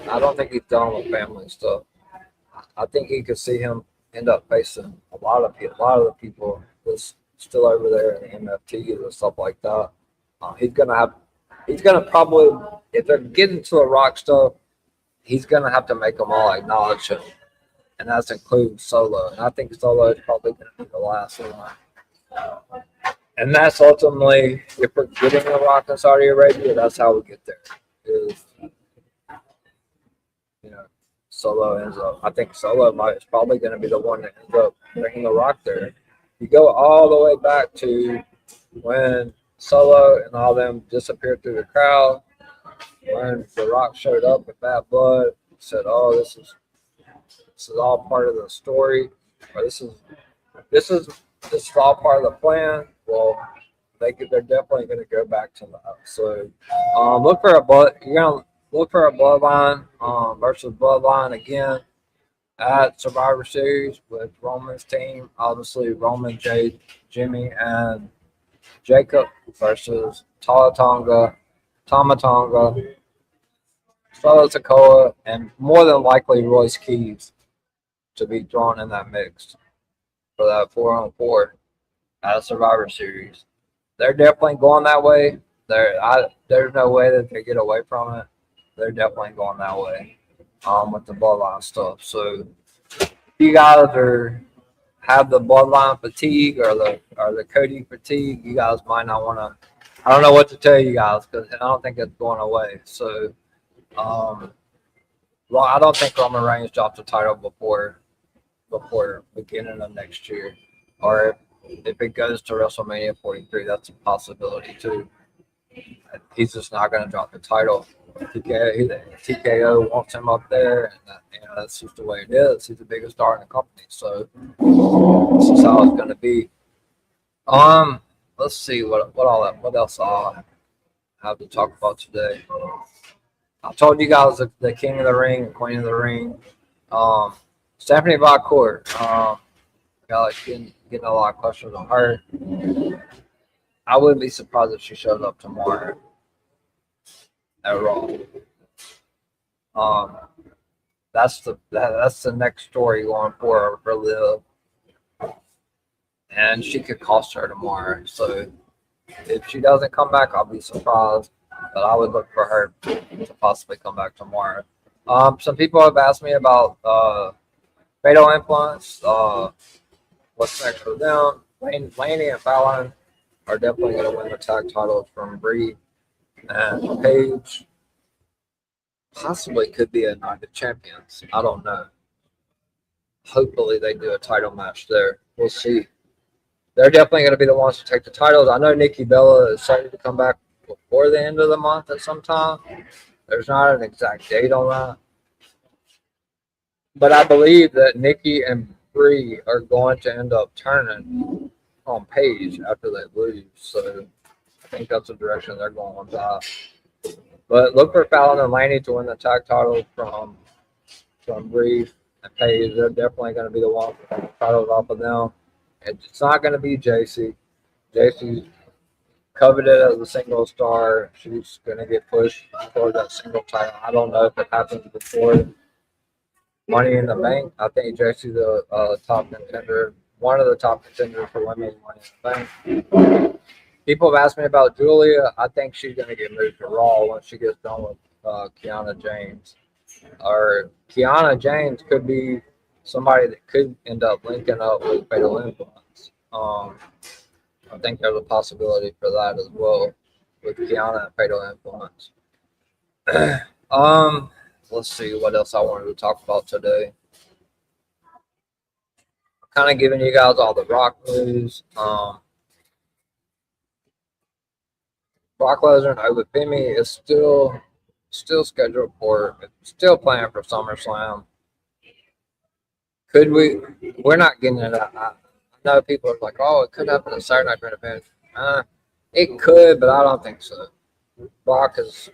I don't think he's done with family stuff. I think you could see him end up facing a lot of the people that's still over there in the MFTs and stuff like that. He's gonna probably, if they're getting to the Rock stuff, he's gonna have to make them all acknowledge him, and that's including Solo. And I think Solo is probably gonna be the last one. And that's ultimately, if we're getting the Rock in Saudi Arabia, that's how we get there. Solo ends up. I think Solo is probably going to be the one that ends up bringing the Rock there. You go all the way back to when Solo and all them disappeared through the crowd. When the Rock showed up with Bad Blood, said, "Oh, this is all part of the story. Or this is all part of the plan." Well, they're definitely going to go back to that. So look for look for a Bloodline versus Bloodline again at Survivor Series with Roman's team. Obviously, Roman, Jade, Jimmy, and Jacob versus Tama Tonga, Solo Sikoa, and more than likely Royce Keys to be thrown in that mix for that 4-on-4 at Survivor Series. They're definitely going that way. There's no way that they get away from it. They're definitely going that way with the Bloodline stuff. So if you guys have the Bloodline fatigue or the Cody fatigue, you guys might not want to. I don't know what to tell you guys because I don't think it's going away. So well, I don't think Roman Reigns drops the title before beginning of next year, or if it goes to WrestleMania 43, that's a possibility too. He's just not going to drop the title. TKO wants him up there, and that's just the way it is. He's the biggest star in the company, so this is how it's going to be. Let's see what else I have to talk about today. I told you guys the King of the Ring, Queen of the Ring, Stephanie Blackcourt. Got getting a lot of questions on her. I wouldn't be surprised if she shows up tomorrow at Raw. That's the next story going for Liv, and she could cost her tomorrow. So if she doesn't come back, I'll be surprised. But I would look for her to possibly come back tomorrow. Some people have asked me about Fatal Influence. What's next for them? Laney and Fallon are definitely going to win the tag titles from Brie and Paige. Possibly could be a Night of Champions. I don't know. Hopefully they do a title match there. We'll see. They're definitely going to be the ones to take the titles. I know Nikki Bella is starting to come back before the end of the month at some time. There's not an exact date on that. But I believe that Nikki and Brie are going to end up turning on Paige after they lose. So I think that's the direction they're going with that. But look for Fallon and Laney to win the tag titles from Brie and Paige. They're definitely going to be the ones to take the titles off of them. It's not going to be JC. JC's coveted as a single star. She's going to get pushed for that single title. I don't know if it happens before Money in the Bank. I think JC's the top contender, one of the top contenders for women's Money in the Bank. People have asked me about Julia. I think she's going to get moved to Raw once she gets done with Kiana James. Or Kiana James could be somebody that could end up linking up with Fatal Influence. I think there's a possibility for that as well with Kiana and Fatal Influence. Let's see what else I wanted to talk about today. Kind of giving you guys all the Rock news. Brock Lesnar and Obafemi is still scheduled still planning for SummerSlam. Could we? We're not getting it. I know people are like, oh, it could happen at Saturday Night Main Event. It could, but I don't think so. Brock is.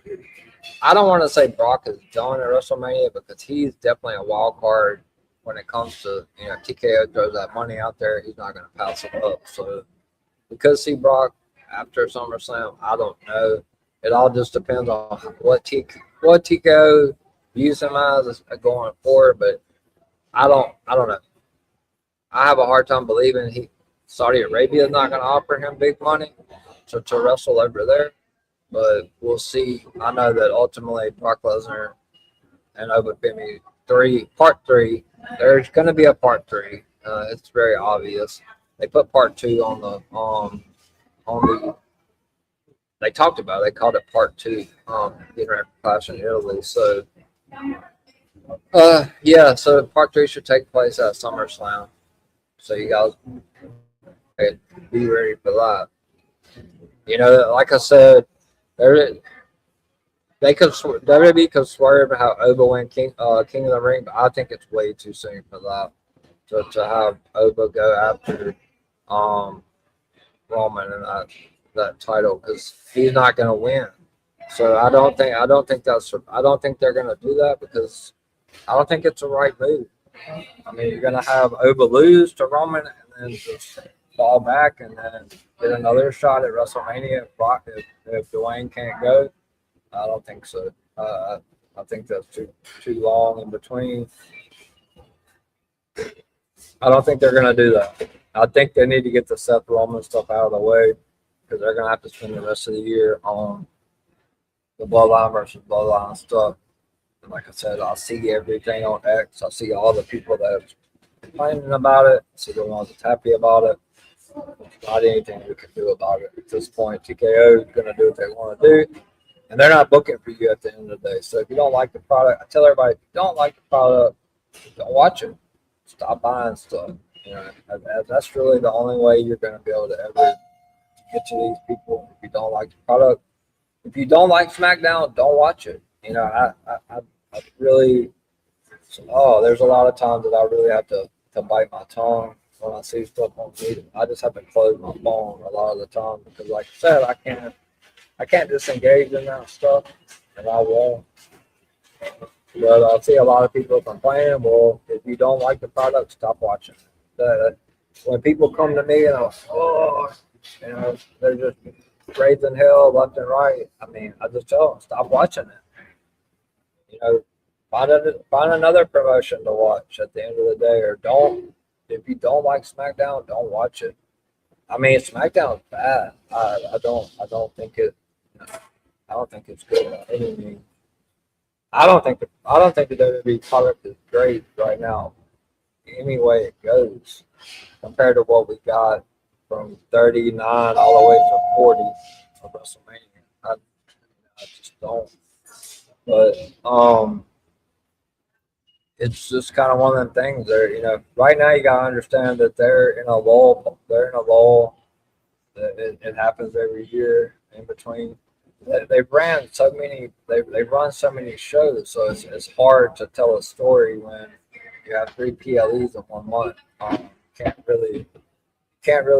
I don't want to say Brock is done at WrestleMania because he's definitely a wild card when it comes to, TKO throws that money out there. He's not going to pass it up. So we could see Brock after SummerSlam. I don't know. It all just depends on what TKO views him as going forward. But I don't know. I have a hard time believing Saudi Arabia is not going to offer him big money to wrestle over there. But we'll see. I know that ultimately Brock Lesnar and Obafemi part 3. There's going to be a part 3. It's very obvious. They put part 2 on the. They talked about it. They called it part 2. Getting ready for Clash in Italy. So yeah. So part 3 should take place at SummerSlam. So you guys be ready for that. Like I said. WWE could swerve and have Oba win King of the Ring, but I think it's way too soon for that. To have Oba go after Roman and that title because he's not going to win. So I don't think they're gonna do that because I don't think it's the right move. I mean, you're gonna have Oba lose to Roman and then just fall back and then get another shot at WrestleMania if Dwayne can't go. I don't think so. I think that's too long in between. I don't think they're gonna do that. I think they need to get the Seth Rollins stuff out of the way because they're gonna have to spend the rest of the year on the Bloodline versus Bloodline stuff. And like I said, I see everything on X. I see all the people that are complaining about it. I see the ones that's happy about it. Not anything we can do about it at this point. TKO is gonna do what they want to do. And they're not booking for you at the end of the day. So if you don't like the product, I tell everybody, if you don't like the product, don't watch it. Stop buying stuff. You know, that's really the only way you're going to be able to ever get to these people. If you don't like the product, if you don't like SmackDown, don't watch it. You know, I really. There's a lot of times that I really have to bite my tongue when I see stuff on media. I just have to close my phone a lot of the time because, like I said, I can't disengage in that stuff, and I won't. But I see a lot of people complaining. Well, if you don't like the product, stop watching. When people come to me and they're just raising hell left and right. I mean, I just tell them stop watching it. You know, find another promotion to watch at the end of the day, or don't. If you don't like SmackDown, don't watch it. I mean, SmackDown's bad. I don't think it. I don't think it's good by any means. I don't think the WWE product is great right now. Any way it goes, compared to what we got from 39 all the way to 40 of WrestleMania, I just don't. But it's just kind of one of them things. There, right now you gotta understand that they're in a lull. They're in a lull. It happens every year in between. They've run so many shows, so it's hard to tell a story when you have 3 PLEs in 1 month. Can't really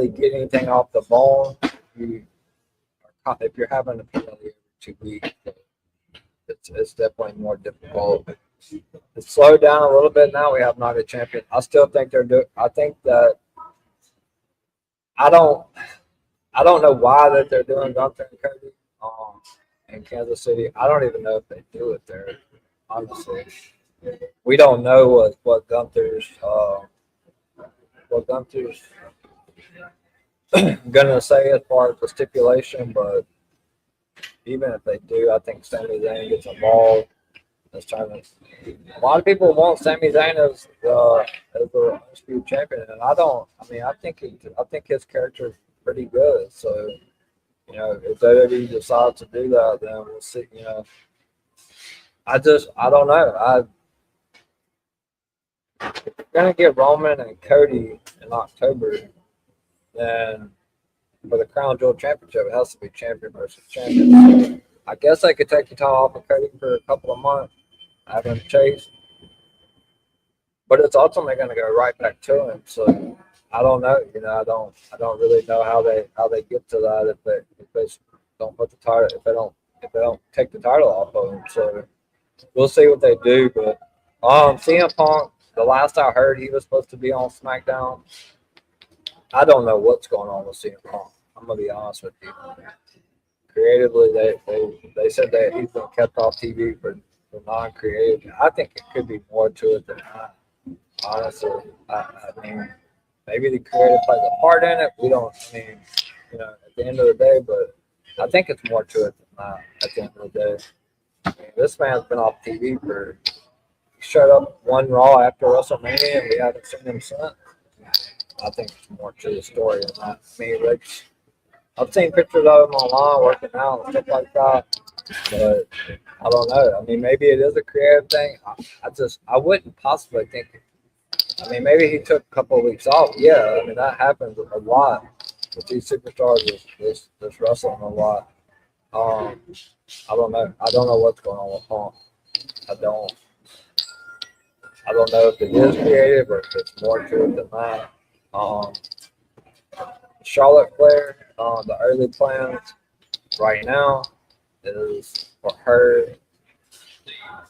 get anything off the bone. If you're having a PLE every 2 weeks, it's definitely more difficult. It's slowed down a little bit now. We have Night of Champions. I still think I think that I don't know why that they're doing Gunther and Cody in Kansas City. I don't even know if they do it there, honestly. We don't know what Gunther's gonna say as far as the stipulation, but even if they do, I think Sami Zayn gets involved. A lot of people want Sami Zayn as the undisputed champion, and I don't. I mean, I think his character is pretty good. So, if WWE decides to do that, then we'll see. I don't know. If you're gonna get Roman and Cody in October, then for the Crown Jewel Championship, it has to be champion versus champion. So I guess I could take the title off of Cody for a couple of months, have him chase, but it's ultimately going to go right back to him. So I don't know. I don't really know how they get to that if they don't put the title if they don't take the title off of him. So we'll see what they do. But CM Punk, the last I heard, he was supposed to be on SmackDown. I don't know what's going on with CM Punk. I'm gonna be honest with you. Creatively, they said that he's been kept off TV for non-creative. I think it could be more to it than that. Honestly, I mean, maybe the creative plays a part in it. We don't. I mean, at the end of the day, but I think it's more to it than that. At the end of the day, I mean, this man's been off TV for. He showed up one Raw after WrestleMania, and we haven't seen him since. I think it's more to the story than that. I mean, Rich, I've seen pictures of him online working out and stuff like that, but I don't know. I mean, maybe it is a creative thing. I wouldn't possibly think it. I mean, maybe he took a couple of weeks off. Yeah, I mean, that happens a lot with these superstars that's wrestling a lot. I don't know. I don't know what's going on with Punk. I don't know if it is creative or if it's more to it than that. Charlotte Flair, the early plans right now, is for her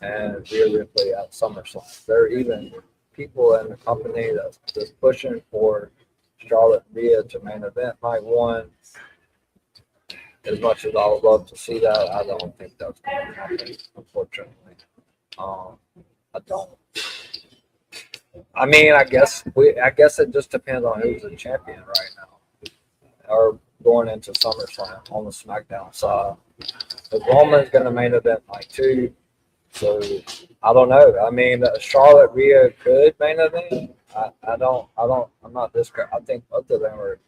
and Rhea Ripley at SummerSlam. There are even people in the company that's pushing for Charlotte and Rhea to main event night one. As much as I would love to see that, I don't think that's going to happen, unfortunately. I don't. I mean, I guess it just depends on who's the champion right now, or going into SummerSlam on the SmackDown side. If Roman's going to main event night two, so I don't know. I mean, Charlotte Rhea could main event. I'm not this. I think both of them are.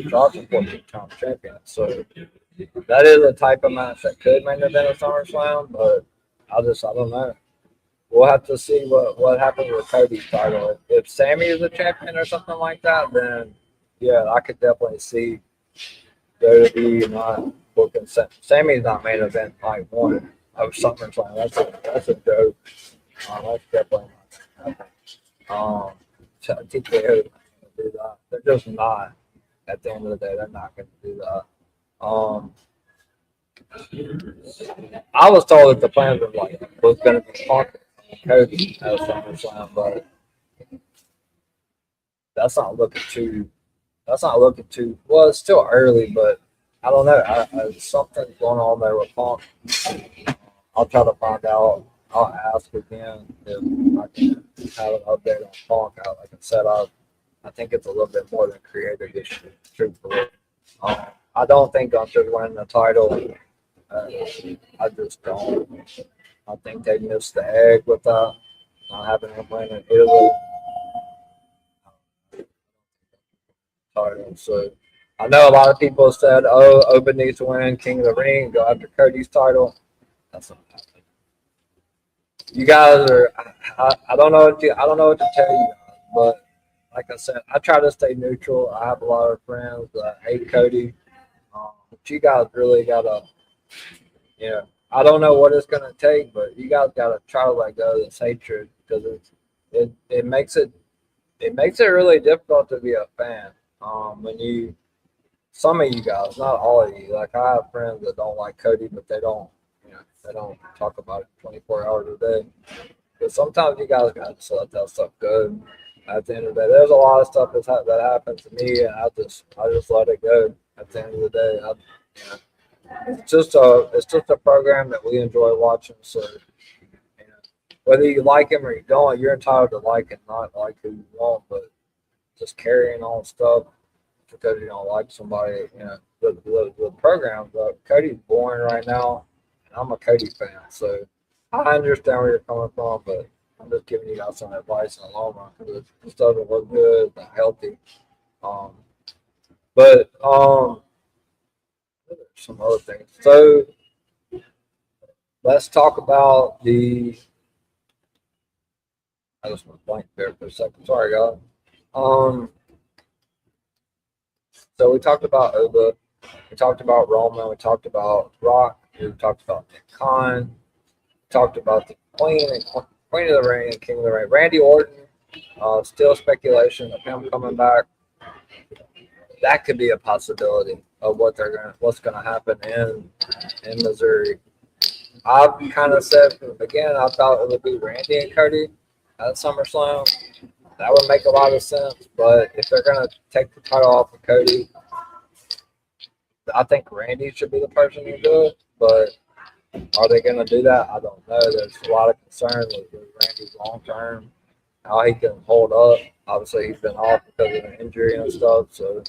Charlotte's a 14-time champion, so that is a type of match that could main event at SummerSlam. But I don't know. We'll have to see what happens with Cody's title. If Sammy is a champion or something like that, then yeah, I could definitely see WWE not booking Sammy's not main event night one of SummerSlam. That's a joke. That's definitely not gonna happen. TKO is not gonna do that. They're just not. At the end of the day, they're not going to do that. I was told that the plans was going to be Punk and Cody at SummerSlam, but that's not looking too. Well, it's still early, but I don't know. Something's going on there with Punk. I'll try to find out. I'll ask again if I can have an update on Punk. Like I said, I think it's a little bit more than creative issue, truthfully. I don't think Gunther's winning the title. I just don't. I think they missed the egg with that, not having him win in Italy. Title. So I know a lot of people said, "Oh, Open needs to win King of the Ring, go after Cody's title." That's not happening. You guys are. I don't know what to tell you guys, but. Like I said, I try to stay neutral. I have a lot of friends that hate Cody. But you guys really gotta, I don't know what it's gonna take, but you guys gotta try to let go of this hatred because it makes it really difficult to be a fan. Some of you guys, not all of you, like I have friends that don't like Cody, but they don't talk about it 24 hours a day. But sometimes you guys gotta just let that stuff go. At the end of the day, there's a lot of stuff that happened to me, and I just let it go. At the end of the day, it's just a program that we enjoy watching. So, whether you like him or you don't, you're entitled to like and not like who you want. But just carrying on stuff because you don't like somebody, the program. But Cody's boring right now, and I'm a Cody fan, so I understand where you're coming from, but. I'm just giving you guys some advice in the long run because it just doesn't look good, not healthy. But some other things. So let's talk about I just went blank there for a second. Sorry, guys. So we talked about Oba, we talked about Roman, we talked about Rock, we talked about Nick Khan, we talked about the Queen of the Ring and King of the Ring. Randy Orton, still speculation of him coming back. That could be a possibility of what's gonna happen in Missouri. I've kind of said from the beginning I thought it would be Randy and Cody at SummerSlam. That would make a lot of sense. But if they're gonna take the title off of Cody, I think Randy should be the person to do it. But are they going to do that? I don't know. There's a lot of concern with Randy's long term, how he can hold up. Obviously, he's been off because of an injury and stuff. So,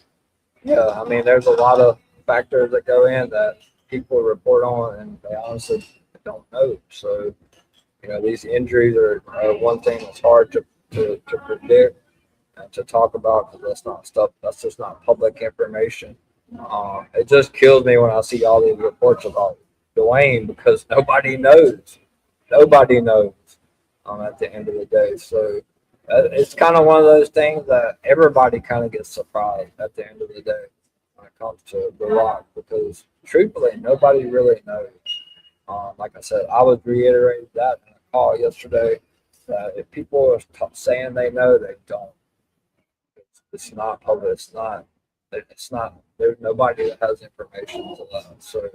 yeah, I mean, there's a lot of factors that go in that people report on, and they honestly don't know. So, these injuries are one thing that's hard to predict and to talk about because that's just not public information. It just kills me when I see all these reports about Dwayne because nobody knows. Nobody knows at the end of the day. So it's kind of one of those things that everybody kind of gets surprised at the end of the day when it comes to The Rock because truthfully, nobody really knows. Like I said, I was reiterating that in a call yesterday that if people are saying they know, they don't. It's not public. It's not. There's nobody that has information to that. So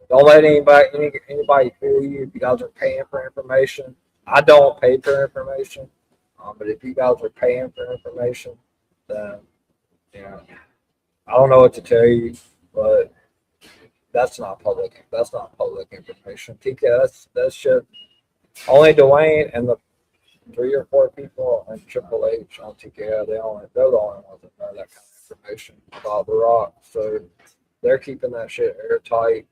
Don't let anybody fool you. If you guys are paying for information, I don't pay for information. But if you guys are paying for information, then I don't know what to tell you. But that's not public. That's not public information. TK, that's shit. Only Dwayne and the 3 or 4 people in Triple H on TKO, they're the only ones that know that kind of information about The Rock. So they're keeping that shit airtight.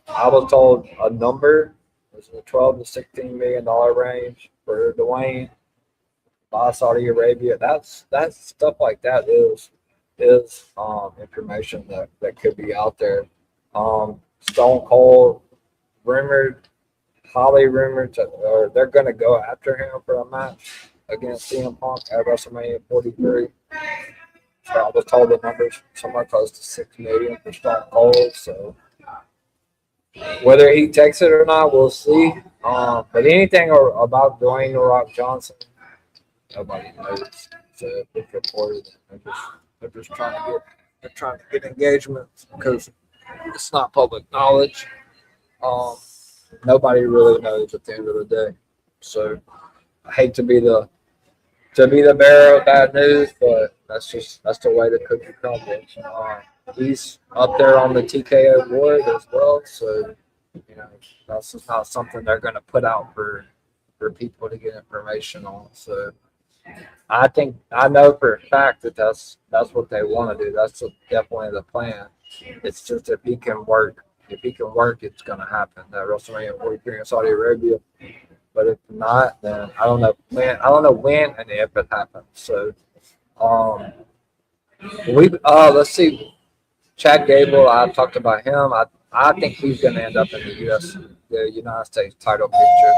I was told a number was in the 12 to 16 million dollar range for Dwayne by Saudi Arabia. That's stuff like that is information that could be out there. Stone Cold highly rumored or they're going to go after him for a match against CM Punk at WrestleMania 43. So I was told the numbers somewhere close to 6 million for Stone Cold. So whether he takes it or not, we'll see. But anything about Dwayne The Rock Johnson, nobody knows. So it's reported. They're just trying to get engagement because it's not public knowledge. Nobody really knows at the end of the day. So I hate to be the bearer of bad news, but that's the way the cookie crumbles. He's up there on the TKO board as well, so that's just not something they're going to put out for people to get information on. So I know for a fact that that's what they want to do. That's definitely the plan. It's just if he can work, it's going to happen. That WrestleMania 43 in Saudi Arabia. But if not, then I don't know when and if it happens. So, let's see. Chad Gable, I talked about him. I think he's going to end up in the United States title picture.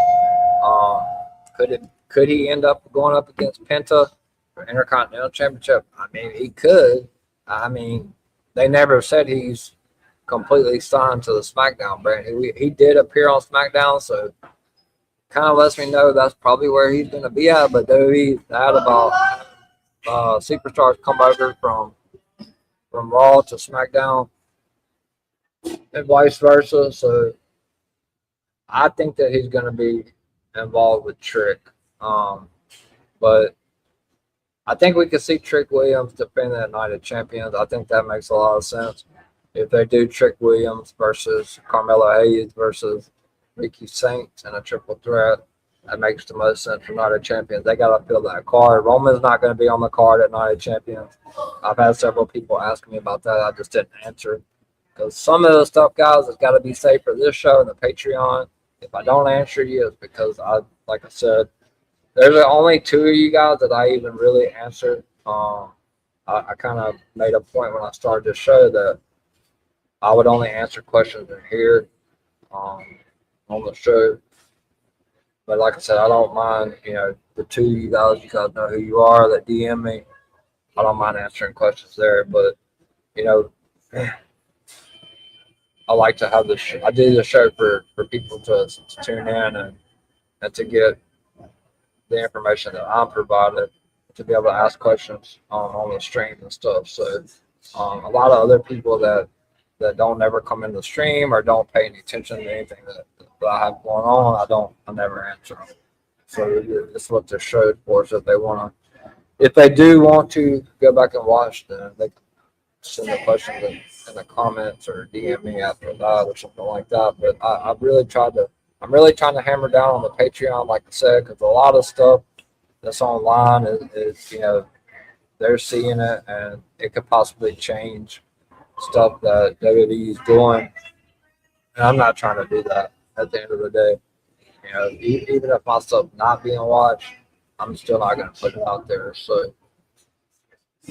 Could he end up going up against Penta for Intercontinental Championship? I mean, he could. I mean, they never said he's completely signed to the SmackDown brand. He did appear on SmackDown, so kind of lets me know that's probably where he's going to be at. But WWE had about superstars come over from Raw to SmackDown and vice versa. So I think that he's going to be involved with Trick. But I think we could see Trick Williams defend that Night of Champions. I think that makes a lot of sense. If they do Trick Williams versus Carmelo Hayes versus Ricky Saints in a triple threat, that makes the most sense for Night of Champions. They got to fill that card. Roman's not going to be on the card at Night of Champions. I've had several people ask me about that. I just didn't answer. Because some of the stuff, guys, has got to be saved for this show and the Patreon. If I don't answer you, it's because like I said, there's only 2 of you guys that I even really answered. I kind of made a point when I started this show that I would only answer questions in here on the show. But like I said, I don't mind, the 2 of you guys know who you are that DM me. I don't mind answering questions there. But, I like to have I do the show for people to tune in and to get the information that I'm provided to be able to ask questions on the stream and stuff. So a lot of other people that don't ever come in the stream or don't pay any attention to anything that I have going on, I never answer them. So it's what they're showed for. So if they do want to go back and watch, then they can send the questions in the comments or DM me after that or something like that. But I'm really trying to hammer down on the Patreon, like I said, because a lot of stuff that's online is they're seeing it and it could possibly change stuff that WWE is doing. And I'm not trying to do that at the end of the day. Even if my stuff not being watched, I'm still not going to put it out there. So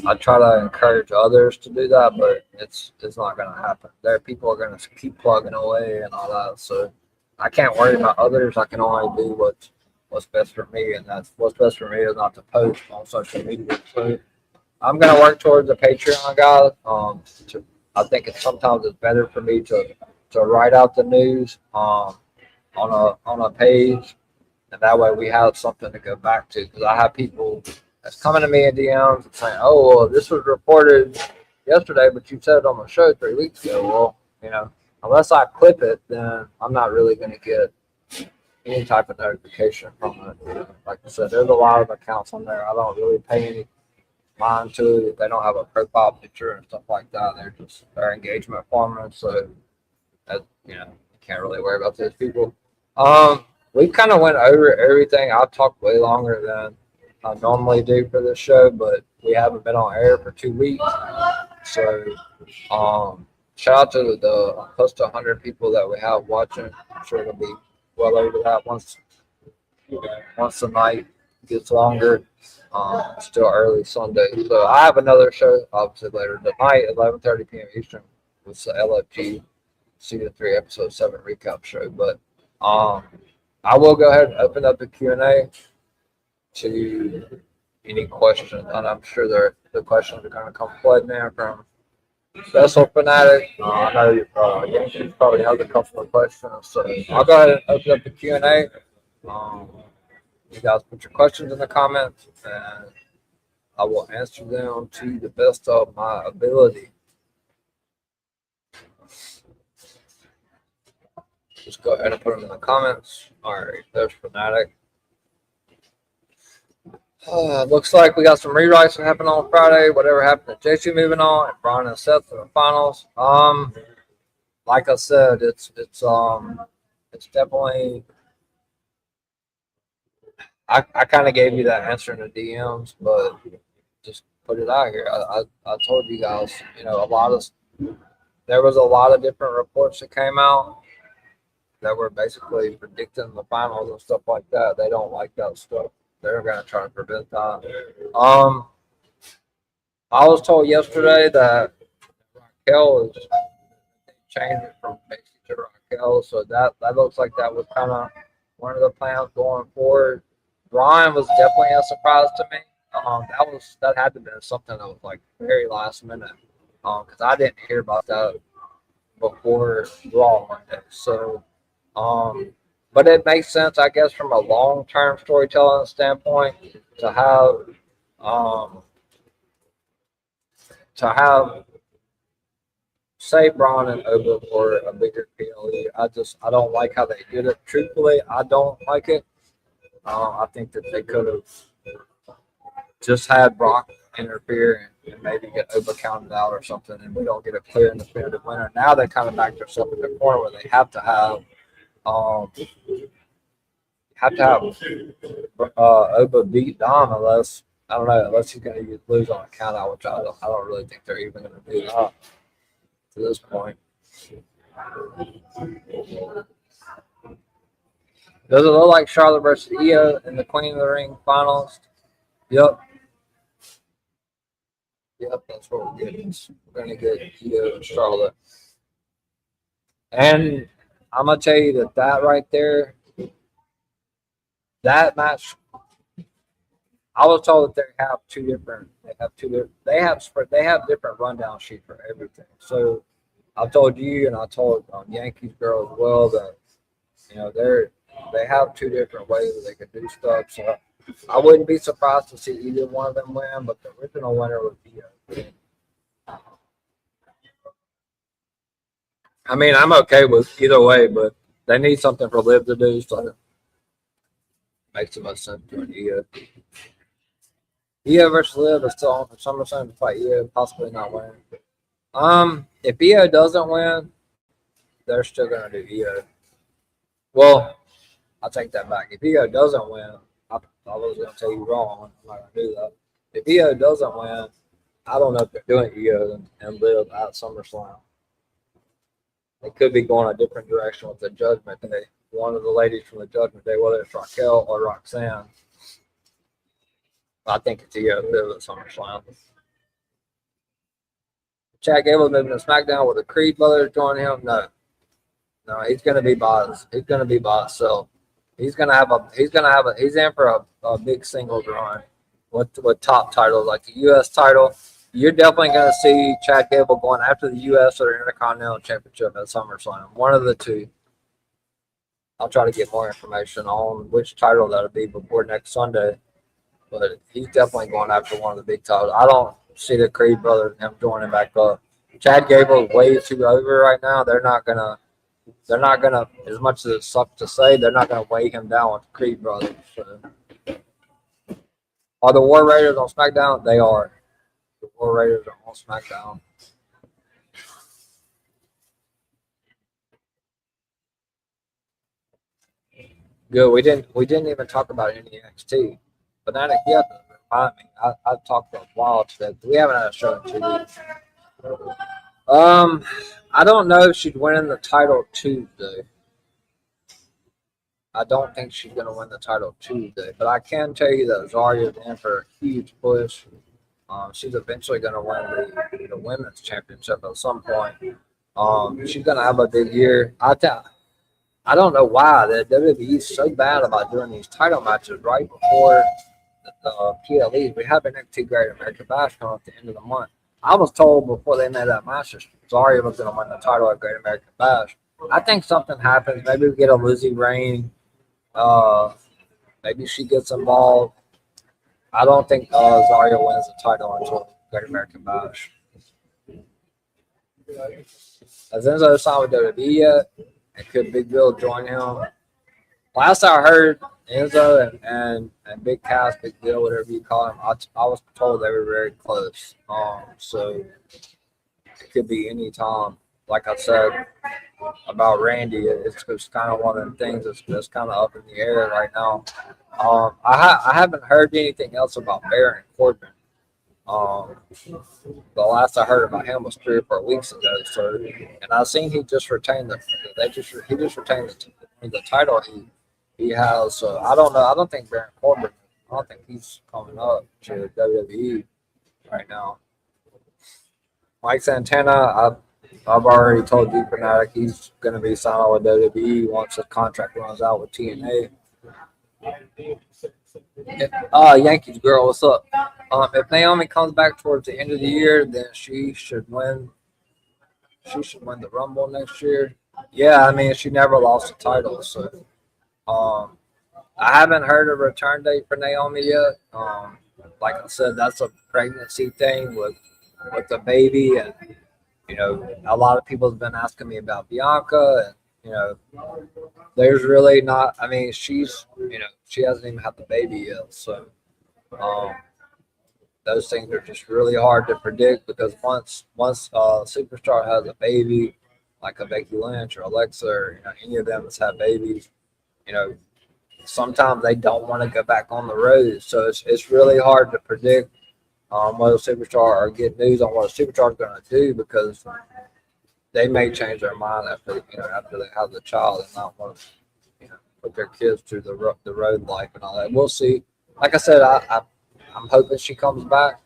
I try to encourage others to do that, but it's not going to happen. People are going to keep plugging away and all that. So I can't worry about others. I can only do what's best for me, and that's what's best for me is not to post on social media. So I'm going to work towards the Patreon, guys. I think sometimes it's better for me to write out the news on a page, and that way we have something to go back to. Because I have people that's coming to me in DMs and saying, "Oh, well, this was reported yesterday, but you said it on the show 3 weeks ago." Well, unless I clip it, then I'm not really going to get any type of notification from it. Like I said, there's a lot of accounts on there. I don't really pay any mind to it. They don't have a profile picture and stuff like that. They're just their engagement farmers. So, you can't really worry about those people. We kind of went over everything. I've talked way longer than I normally do for this show, but we haven't been on air for 2 weeks. So, shout out to the close to 100 people that we have watching. I'm sure it'll be well over that once the night gets longer. Still early Sunday. So I have another show, obviously, later tonight at 11:30 p.m. Eastern with the LFG Season 3 Episode 7 recap show. But I will go ahead and open up the Q&A to any questions, and I'm sure the questions are going to come flooding in from Vessel Fanatic. I know you probably have a couple of questions, so I'll go ahead and open up the Q&A. You guys put your questions in the comments, and I will answer them to the best of my ability. Just go ahead and put them in the comments. All right, there's Fanatic. Looks like we got some rewrites that happened on Friday. Whatever happened to JC moving on, and Brian and Seth in the finals. Like I said, it's definitely. I kind of gave you that answer in the DMs, but just put it out here. I told you guys, there was a lot of different reports that came out that were basically predicting the finals and stuff like that. They don't like that stuff. They're going to try to prevent that. I was told yesterday that Raquel is changing from Macy to Raquel, so that looks like that was kind of one of the plans going forward. Brian was definitely a surprise to me. That had to be something that was like very last minute, because I didn't hear about that before Raw Monday. So, but it makes sense, I guess, from a long-term storytelling standpoint to have say Braun and Oba for a bigger PLE. I don't like how they did it. Truthfully, I don't like it. I think that they could have just had Brock interfere and maybe get Oba counted out or something, and we don't get a clear and definitive winner. Now they kind of backed themselves in the corner where they have to have Oba beat Dom unless he's going to lose on a count out, which I don't really think they're even going to do that to this point. Does it look like Charlotte versus Io in the Queen of the Ring finals? Yep, that's what we're getting. We're going to get Io and Charlotte. And I'm going to tell you that right there, that match, I was told that they have different rundown sheets for everything. So I've told you, and I told Yankees girl as well, that they have two different ways that they could do stuff. So I wouldn't be surprised to see either one of them win, but the original winner would be I mean, I'm okay with either way, but they need something for Liv to do, so it makes the most sense to Io. Io versus Liv is still on for SummerSlam to fight Io, possibly not win. If Io doesn't win, they're still going to do Io. Well, I'll take that back. If Io doesn't win, I was going to tell you wrong. I'm not going to do that. If Io doesn't win, I don't know if they're doing Io and Liv at SummerSlam. They could be going a different direction with the Judgment Day. One of the ladies from the Judgment Day, whether it's Raquel or Roxanne. I think it's Io Liv at SummerSlam. Chad Gable moving to SmackDown with the Creed brothers joining him. No, he's going to be by himself. He's in for a big singles run with top titles like the U.S. title. You're definitely going to see Chad Gable going after the U.S. or the Intercontinental Championship at SummerSlam. One of the two. I'll try to get more information on which title that'll be before next Sunday. But he's definitely going after one of the big titles. I don't see the Creed brothers and him joining back up Chad Gable's way too over right now. They're not gonna. As much as it sucks to say, they're not gonna weigh him down with the Creed brothers. So. Are the War Raiders on SmackDown? They are. The War Raiders are on SmackDown. Good. We didn't even talk about any NXT. Banana, you have to remind me. I've talked for a while today. We haven't had a show in 2 weeks. I don't know if she'd win the title Tuesday. I don't think she's going to win the title Tuesday, but I can tell you that Zarya's in for a huge push. She's eventually going to win the women's championship at some point. She's going to have a big year. I don't know why the WWE is so bad about doing these title matches right before the PLEs. We have an NXT Great American Bash coming up at the end of the month. I was told before they made that match that Zarya was going to win the title at Great American Bash. I think something happens. Maybe we get a losing reign. Maybe she gets involved. I don't think Zarya wins the title until Great American Bash. Has Enzo signed with WWE yet? And could Big Bill join him? Last I heard, Enzo and Big Cass, Big Bill, whatever you call him, I was told they were very close. So it could be any time. Like I said about Randy, it's just kind of one of the things that's just kind of up in the air right now. I haven't heard anything else about Baron Corbin. The last I heard about him was 3 or 4 weeks ago. So, and I seen he just retained the title he has. So I don't know. I don't think Baron Corbin. I don't think he's coming up to WWE right now. Mike Santana, I've already told Deep Fanatic he's going to be signing with WWE once his contract runs out with TNA. Yankees girl, what's up? If Naomi comes back towards the end of the year, then she should win. She should win the Rumble next year. Yeah, I mean she never lost a title, so I haven't heard a return date for Naomi yet. Like I said, that's a pregnancy thing with the baby, and a lot of people have been asking me about Bianca, and there's really not. I mean, she's she hasn't even had the baby yet, so those things are just really hard to predict because once a superstar has a baby, like a Becky Lynch or Alexa, or any of them that's had babies, sometimes they don't want to go back on the road, so it's really hard to predict what a superstar or get news on what a superstar is going to do because they may change their mind after they have the child and not want to put their kids through the road life and all that. We'll see. Like I said, I'm hoping she comes back,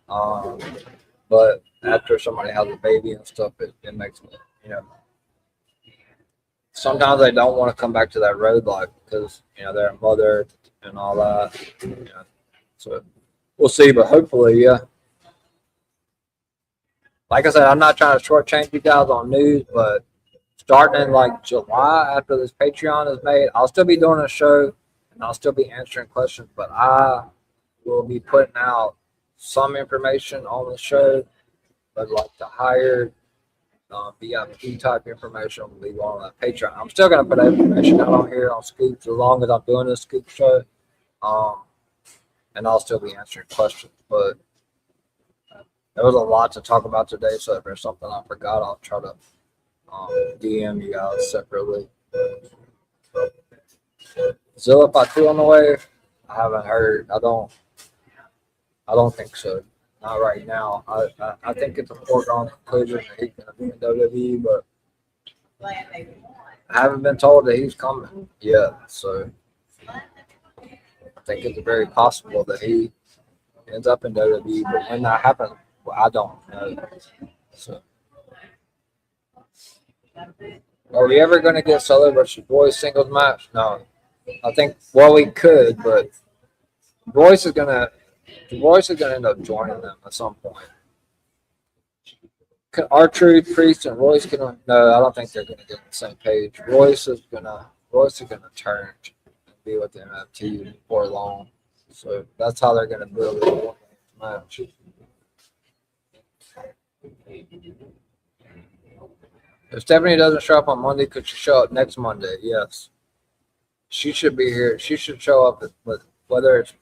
but after somebody has a baby and stuff, it makes me sometimes they don't want to come back to that road life because they're a mother and all that. So we'll see, but hopefully, yeah. Like I said, I'm not trying to shortchange you guys on news, but starting in like July after this Patreon is made, I'll still be doing a show and I'll still be answering questions, but I will be putting out some information on the show, but like the hired VIP type information will be on that Patreon. I'm still going to put that information out on here on Scoops as long as I'm doing this Scoop show, and I'll still be answering questions, but there was a lot to talk about today, so if there's something I forgot, I'll try to DM you guys separately. Zilla Fatu on the way? I haven't heard. I don't think so. Not right now. I think it's a foregone conclusion that he's going to be in WWE, but I haven't been told that he's coming yet. So I think it's very possible that he ends up in WWE, but when that happens, well, I don't know. So, are we ever going to get Solo versus Boys singles match? No. I think, well, we could, but Royce is going to end up joining them at some point. R-Truth, Priest, and Royce no, I don't think they're going to get on the same page. Royce is going to turn and be with the MFT before long. So that's how they're going to build it match. If Stephanie doesn't show up on Monday, could she show up next Monday? Yes. She should be here. She should show up, but whether it's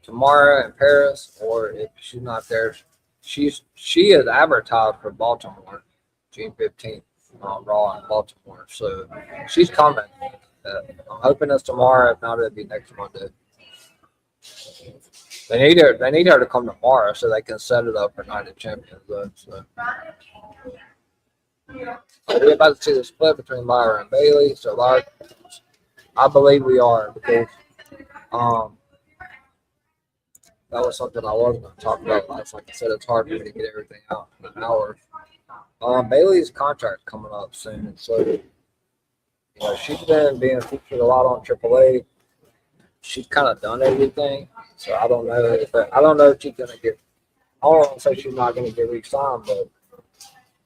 tomorrow in Paris or if she's not there, she is advertised for Baltimore, June 15th, Raw in Baltimore. So she's coming. I'm hoping it's tomorrow. If not, it'll be next Monday. They need her. They need her to come tomorrow so they can set it up for Night of Champions. Though, so we're about to see the split between Lyra and Bailey. So Lyra, I believe we are because that was something I was going to talk about last. Like I said, it's hard for me to get everything out in an hour. Bailey's contract coming up soon, so she's been being featured a lot on AAA. She's kind of done everything, so I don't know if she's gonna get. I don't want to say she's not gonna get re-signed, but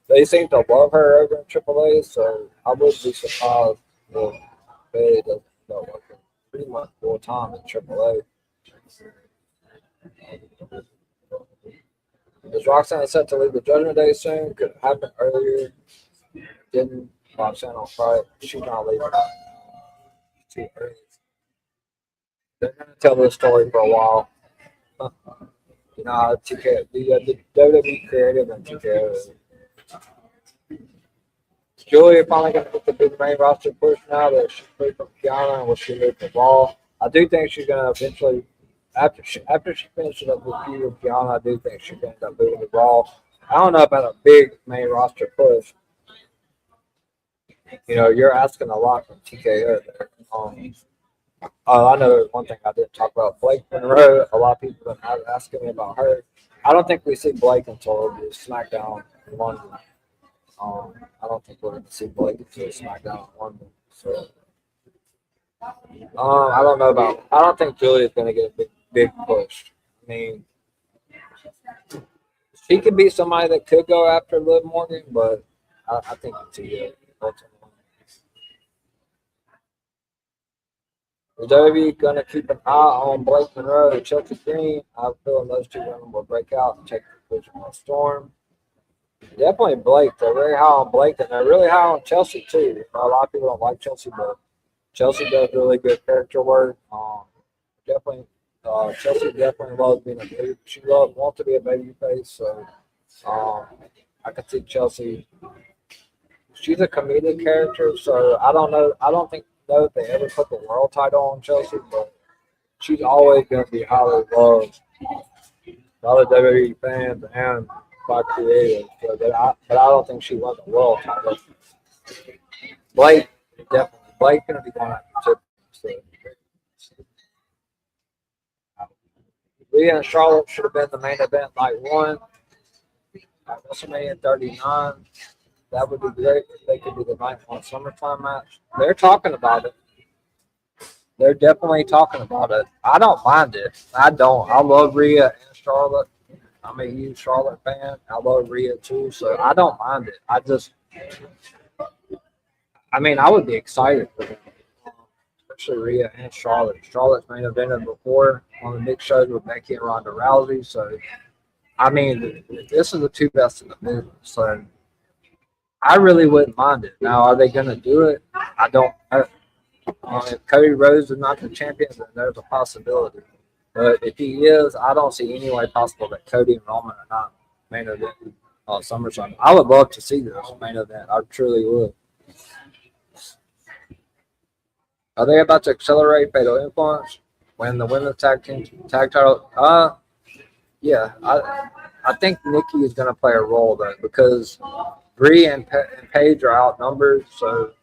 they seem to love her over in AAA. So I would be surprised if Bailey doesn't end up working pretty much full time in AAA. Is Roxanne set to leave the Judgment Day soon? Could have happened earlier. Didn't Roxanne on Friday? She's not leaving too early. They're going to tell this story for a while. TK, the WWE creative and TK. Julia finally going to get the big main roster push now that she's free from Kiana and will she move to Raw. I do think she's going to eventually, after she finishes up with feud with Kiana, I do think she's going to end up moving to Raw. I don't know about a big main roster push. You're asking a lot from TKO there. I know one thing I didn't talk about, Blake Monroe. A lot of people have been asking me about her. I don't think we see Blake until the SmackDown in London. I don't think we're going to see Blake until SmackDown in London. So, I don't know about. I don't think Julia's going to get a big push. I mean, she could be somebody that could go after Liv Morgan, but I think it's ultimately. Is WWE going to keep an eye on Blake Monroe and Chelsea Green? I have a feeling those two women will break out and take the position by storm. Definitely Blake. They're very high on Blake, and they're really high on Chelsea, too. A lot of people don't like Chelsea, but Chelsea does really good character work. Chelsea definitely loves being a baby. She wants to be a baby face, so I can see Chelsea. She's a comedic character, so I don't know. I don't think if they ever put the world title on Chelsea, but she's always going to be highly loved by the WWE fans and by creators. So, but I don't think she won the world title. Blake going to be going after Tiffany. Rhea and Charlotte should have been the main event night 1 at WrestleMania 39. That would be great if they could do the night 1 SummerSlam match. They're talking about it. They're definitely talking about it. I don't mind it. I don't. I love Rhea and Charlotte. I'm a huge Charlotte fan. I love Rhea too, so I don't mind it. I would be excited for them, especially Rhea and Charlotte. Charlotte's main evented before on the big shows with Becky and Ronda Rousey, so this is the two best in the business. So I really wouldn't mind it. Now, are they going to do it? I don't know. If Cody Rhodes is not the champion, then there's a possibility. But if he is, I don't see any way possible that Cody and Roman are not main event SummerSlam. I would love to see this main event. I truly would. Are they about to accelerate Fatal Influence when the women's tag title? Yeah. I think Nikki is going to play a role though because Brie and Paige are outnumbered, so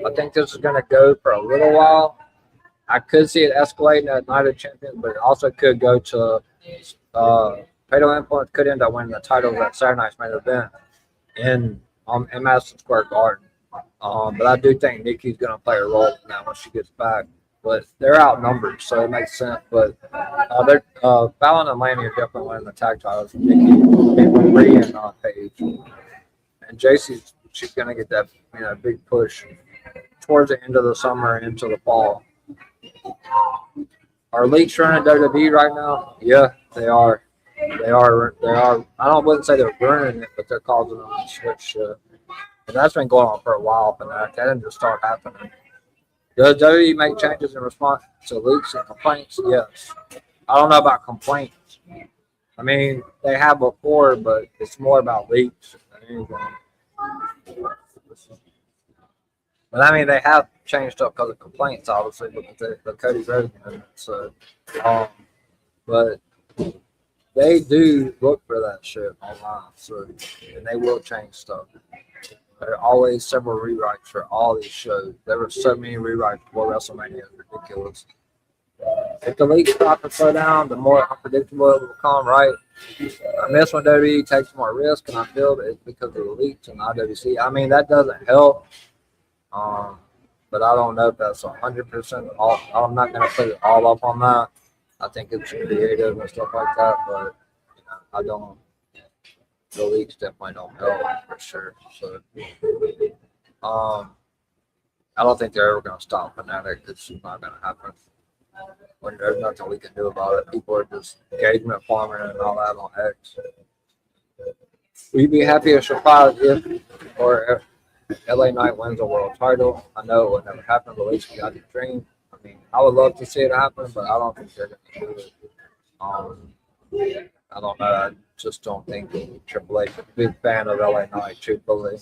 I think this is going to go for a little while. I could see it escalating at Night of Champions, but it also could go to Fatal Influence could end up winning the title at Saturday night's main event in Madison Square Garden. But I do think Nikki's going to play a role in that when she gets back. But they're outnumbered, so it makes sense. But Fallon and Lanny are definitely winning the tag titles. Nikki, Brie, and Paige. And she's going to get that big push towards the end of the summer into the fall. Are leaks running WWE right now? Yeah, they are. They are. Wouldn't say they're ruining it, but they're causing them to switch shit. And that's been going on for a while, but that didn't just start happening. Does WWE make changes in response to leaks and complaints? Yes. I don't know about complaints. I mean, they have before, but it's more about leaks than anything. But I mean, they have changed up because of complaints, obviously, with the Cody Rhodes movement. So, but they do look for that shit online, so and they will change stuff. There are always several rewrites for all these shows. There were so many rewrites for WrestleMania, it's ridiculous. If the league stop and slow down, the more unpredictable it will become, right? I miss when WWE takes more risk, and I feel that it's because of the leaks and IWC. I mean, that doesn't help. But I don't know if that's 100% all. I'm not going to put it all up on that. I think it's creative and stuff like that, but I don't. The leaks definitely don't help for sure. So, I don't think they're ever going to stop Fanatic. It's not going to happen. When there's nothing we can do about it, people are just engagement farming and all that on X. We'd be happy or surprised if LA Knight wins a world title. I know it would never happen, but at least we got the dream. I mean, I would love to see it happen, but I don't think they're going to do it. I don't know. I just don't think Triple H is a big fan of LA Knight, truthfully.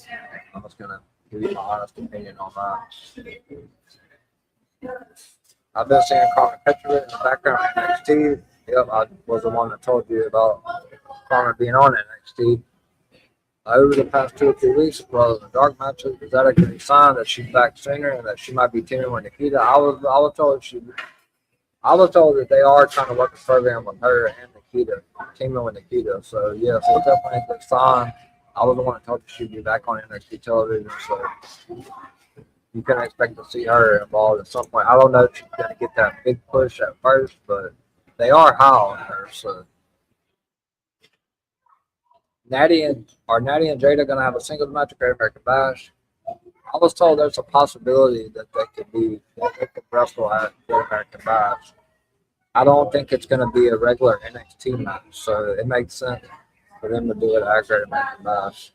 I'm just going to give you my honest opinion on that. I've been seeing Carmen Petrovic in the background in NXT. Yep, I was the one that told you about Carmen being on NXT. Over the past 2 or 3 weeks, as well as the dark matches, is that a good sign that she's back sooner and that she might be teaming with Nikita? I was told that they are trying to work a program with her and Nikita, teaming with Nikita. So yes, it's definitely a good sign. I was the one that told you she'd be back on NXT television, so you can expect to see her involved at some point. I don't know if she's going to get that big push at first, but they are high on her. So Natty and Jada going to have a singles match at Great American Bash? I was told there's a possibility that they could wrestle at Great American Bash. I don't think it's going to be a regular NXT match, so it makes sense for them to do it at Great American Bash.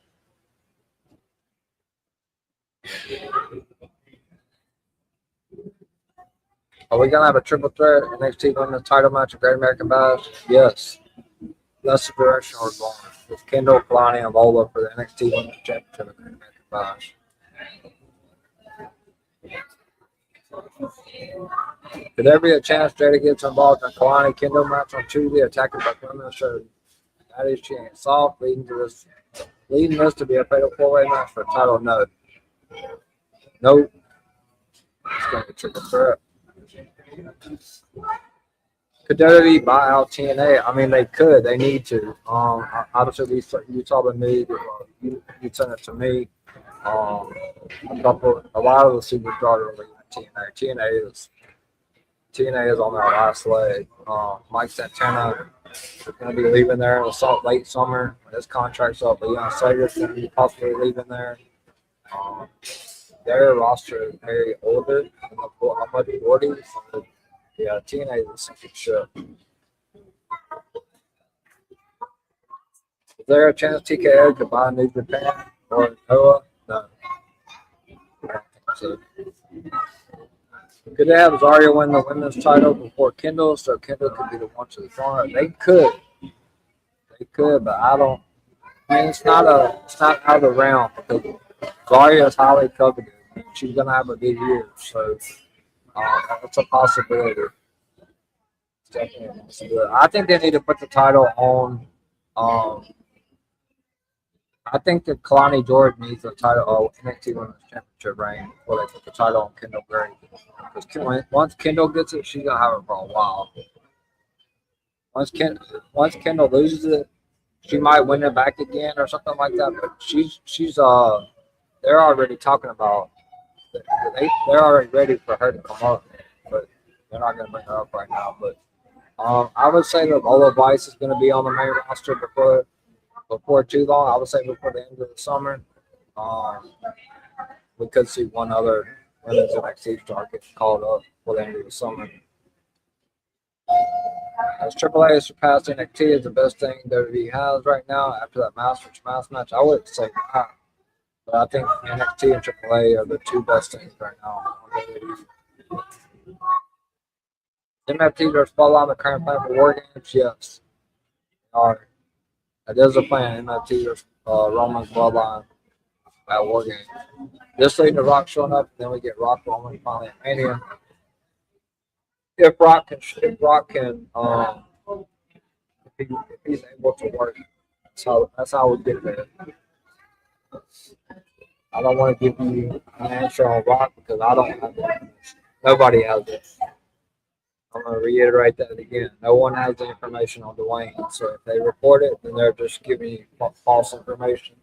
Are we going to have a triple threat NXT Women's title match at Great American Bash? Yes. That's the direction we're going. With Kendall, Kalani, and Lola for the NXT Women's Championship at Great American Bash. Could there be a chance Jada gets involved in a Kalani Kendall match on Tuesday, attacking by women? So that is she ain't soft, leading this to be a fatal 4-way match for a title? No. Nope. It's going to be a triple threat. Could WWE buy out TNA? I mean, they could. They need to. Obviously, you saw the news. You sent it to me. A lot of the superstars are leaving TNA. TNA is on their last leg. Mike Santana is going to be leaving there in the late summer when his contract's up. Leon Slater is going to be possibly leaving there. Their roster is very older, in the 40s. So, yeah, TNA is a sinking ship. Is there a chance TKO could buy New Japan or Noah? No. I don't think so. Could they have Zarya win the women's title before Kendall, so Kendall could be the one to the throne? They could. They could, but I don't. I mean, it's not out of the realm because Zarya is highly coveted. She's gonna have a big year, so it's a possibility. It's definitely a possibility. I think they need to put the title on. I think that Kalani George needs the title NXT Women's Championship reign before they put the title on Kendall Gray. Because once Kendall gets it, she's gonna have it for a while. Once Kendall loses it, she might win it back again or something like that. But they're already talking about. They're already ready for her to come up, but they're not gonna bring her up right now. But I would say that Lola Vice is gonna be on the main roster before too long. I would say before the end of the summer. We could see one other women's NXT star get called up before the end of the summer. As AAA surpassed NXT is the best thing WWE has right now after that Masters match, I wouldn't say that. But I think NXT and AAA are the two best things right now on WWE. MFT are spotlight on the current plan for War Games? Yes. Are. That is a plan. MFT or Roman's bloodline at War Games. This leading to Rock showing up, then we get Rock Roman finally at Mania. If he's able to work, that's how we get there. I don't want to give you an answer on Rock because I don't have it. Nobody has it. I'm going to reiterate that again. No one has the information on Dwayne. So if they report it, then they're just giving you false information.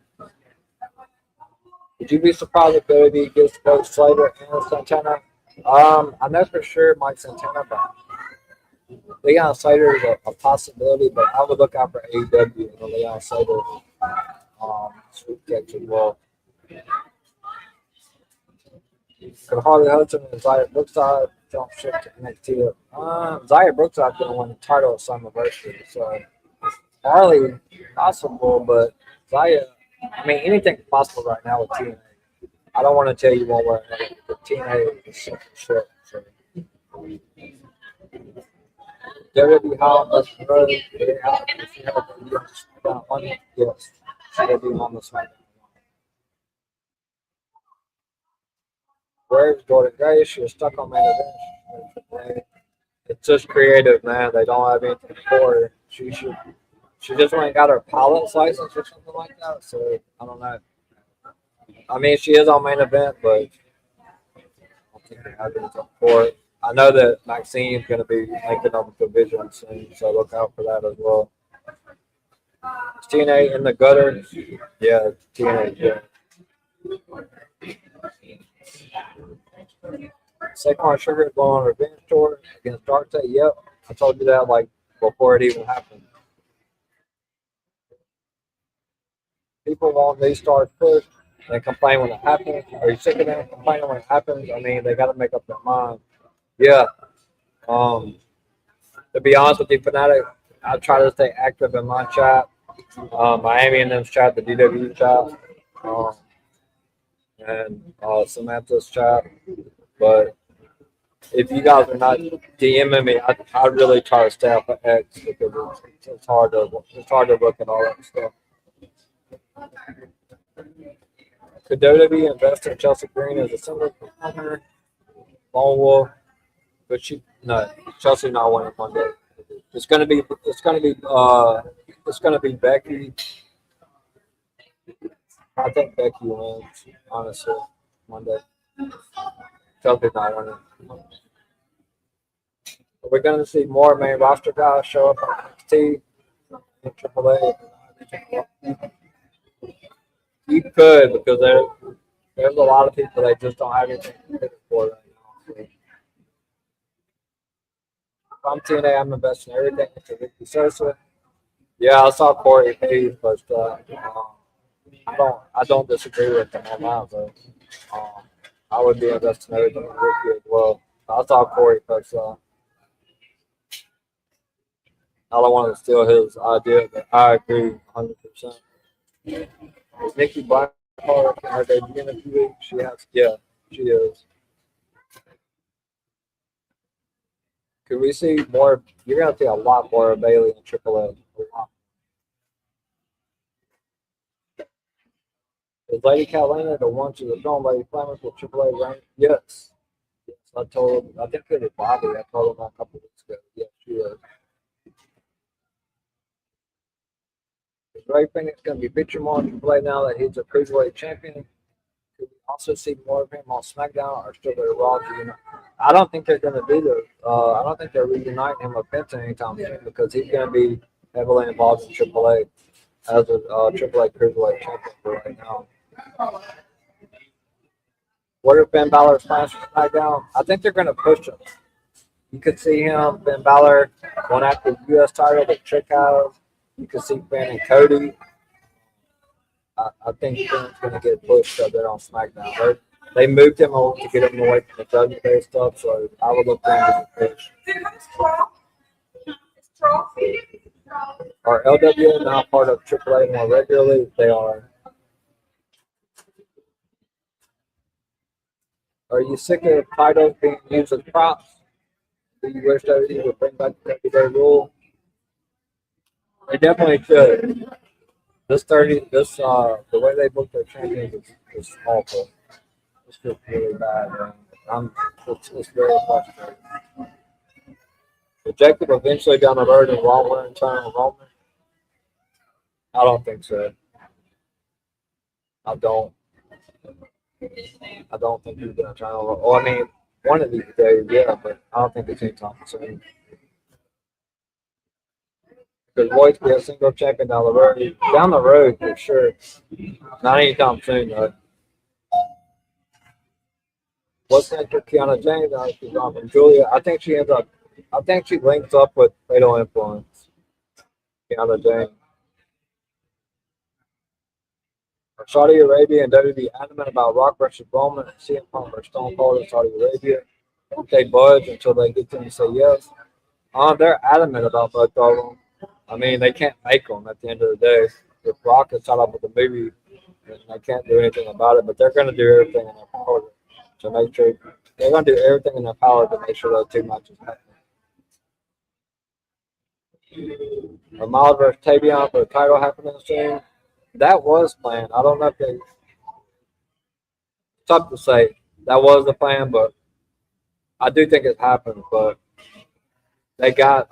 Would you be surprised if WWE gets both Slater and Santana? I know for sure Mike Santana, but Leon Slater is a possibility, but I would look out for AEW and the Leon Slater sweep catch as well. Could Harley Hudson and Zaya Brookside jump ship to NXT? Zaya Brookside going to win the title at Summerversary, so Harley possible, but Zaya, I mean, anything's possible right now with TNA. I don't want to tell you one way or another, but TNA is something short. So. WWE Hall, Dustin Rhodes, money? Yes, she'll be on the SmackDown. Where's Jordan Grace? She was stuck on main event. It's just creative, man. They don't have anything for her. She just went and got her pilot's license or something like that. So I don't know. I mean, she is on main event, but I don't think they have anything for it. I know that Maxine's going to be making up a division soon, so look out for that as well. Is TNA in the gutter? Yeah, TNA. Yeah. Saquon Sugar is going on a revenge tour against Darkseid. Yep, I told you that like before it even happened. People want new stars pushed. They complain when it happens. Are you sick of them complaining when it happens? I mean, they got to make up their mind. Yeah. To be honest with you, Fanatic, I try to stay active in my chat. Miami and them's chat, the DW chat, and Samantha's chat. But if you guys are not DMing me, I really try to stay up at X because it's hard to look at all that stuff. Could WWE invest in Chelsea Green as a single partner? Lone Wolf, but Chelsea not winning Monday. It's gonna be Becky. I think Becky wins, honestly, Monday. Chelsea's not winning. We're gonna see more main roster guys show up on NXT and AAA. You could, because there's a lot of people that just don't have anything to pick for right now. If I'm TNA, I'm investing everything into Vicky Sosa. Yeah, I saw Corey Hayes, but I don't disagree with him on that, but I would be investing everything in Vicky as well. I saw Corey, but I don't want to steal his idea, but I agree 100%. Is Nikki Blackheart in her debut in a few weeks? She is. Could we see more? You're going to see a lot more of Bayley in AAA. Is Lady Catalina the one to the film Lady Flamer for AAA rank? Yes. I think it was Bobby. I told him a couple weeks ago. Yes, she is. Is Ray Phoenix going to be featured more on AAA now that he's a cruiserweight champion? Could we also see more of him on SmackDown or still their Raw? I don't think they're going to do the. I don't think they're reuniting him with Penta anytime soon because he's going to be heavily involved in AAA as a AAA cruiserweight champion for right now. What are Finn Balor's plans for SmackDown? I think they're going to push him. You could see him, Finn Balor, going after the U.S. title that Trick has. You could see Finn and Cody. I think Finn's going to get pushed up there on SmackDown. They moved him to get him away from the WWE stuff, so I would look for him to get pushed. Are LWA now part of AAA more regularly? They are. Are you sick of titles being used as props? Do you wish WWE would bring back the everyday rule? They definitely should. The way they book their champions is awful. It's just really bad, man. It's very frustrating. Will Jacob eventually down the road and Roman turn on Roman? I don't think so. I don't. I don't think he's gonna turn on. Well, I mean, one of these days, yeah, but I don't think it's anytime soon. Because Royce be a single champion down the road. Down the road for sure. Not anytime soon though. What's next for Kiana James? She's on from Julia. I think she links up with Fatal Influence. Kiana James. Are Saudi Arabia and WWE adamant about Rock versus Roman and CM Punk versus Stone Cold in Saudi Arabia? Won't they budge until they get them to say yes? They're adamant about both of them. I mean, they can't make them at the end of the day. If Rock is tied up with the movie, then they can't do anything about it. But they're going to do everything in their power to make sure they're going to do everything in their power to make sure those two matches happen. Miles versus Tavion for the title happening soon. That was planned. I don't know if they. Tough to say. That was the plan, but I do think it happened. But they got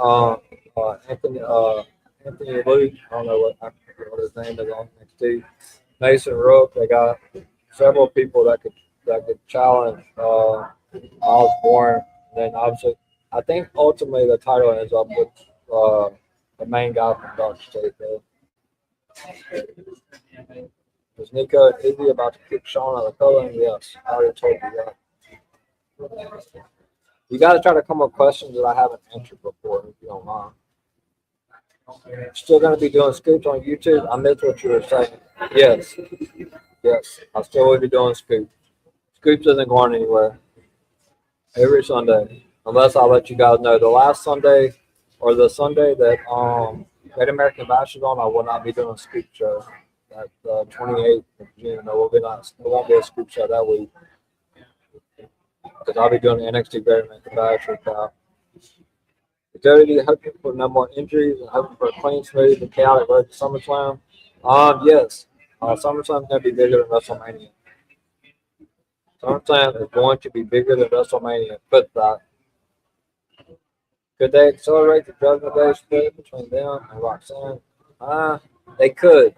Anthony Luke. I don't know what his name is on NXT. Mason Rook. They got several people that could challenge Miles Bourne. And then obviously, I think ultimately the title ends up with the main guy from Dark State. Though. Is Nico and Izzy about to kick Sean out of the color? Yes, I already told you that. You got to try to come up with questions that I haven't answered before, if you don't mind. Still going to be doing scoops on YouTube? I missed what you were saying. Yes. Yes, I still will be doing scoops. Scoops isn't going anywhere. Every Sunday. Unless I let you guys know. The last Sunday or the Sunday that Great American Bash is on, I will not be doing a scoop show. That 28th of June, there won't be a scoop show that week. Because I'll be doing the NXT Great American Bash recap. Is WWE hoping for no more injuries and hoping for a clean, smooth, and chaotic road to SummerSlam? Yes. SummerSlam is going to be bigger than WrestleMania. SummerSlam is going to be bigger than WrestleMania. Put that. Could they accelerate the Judgment Day split between them and Roxanne? They could.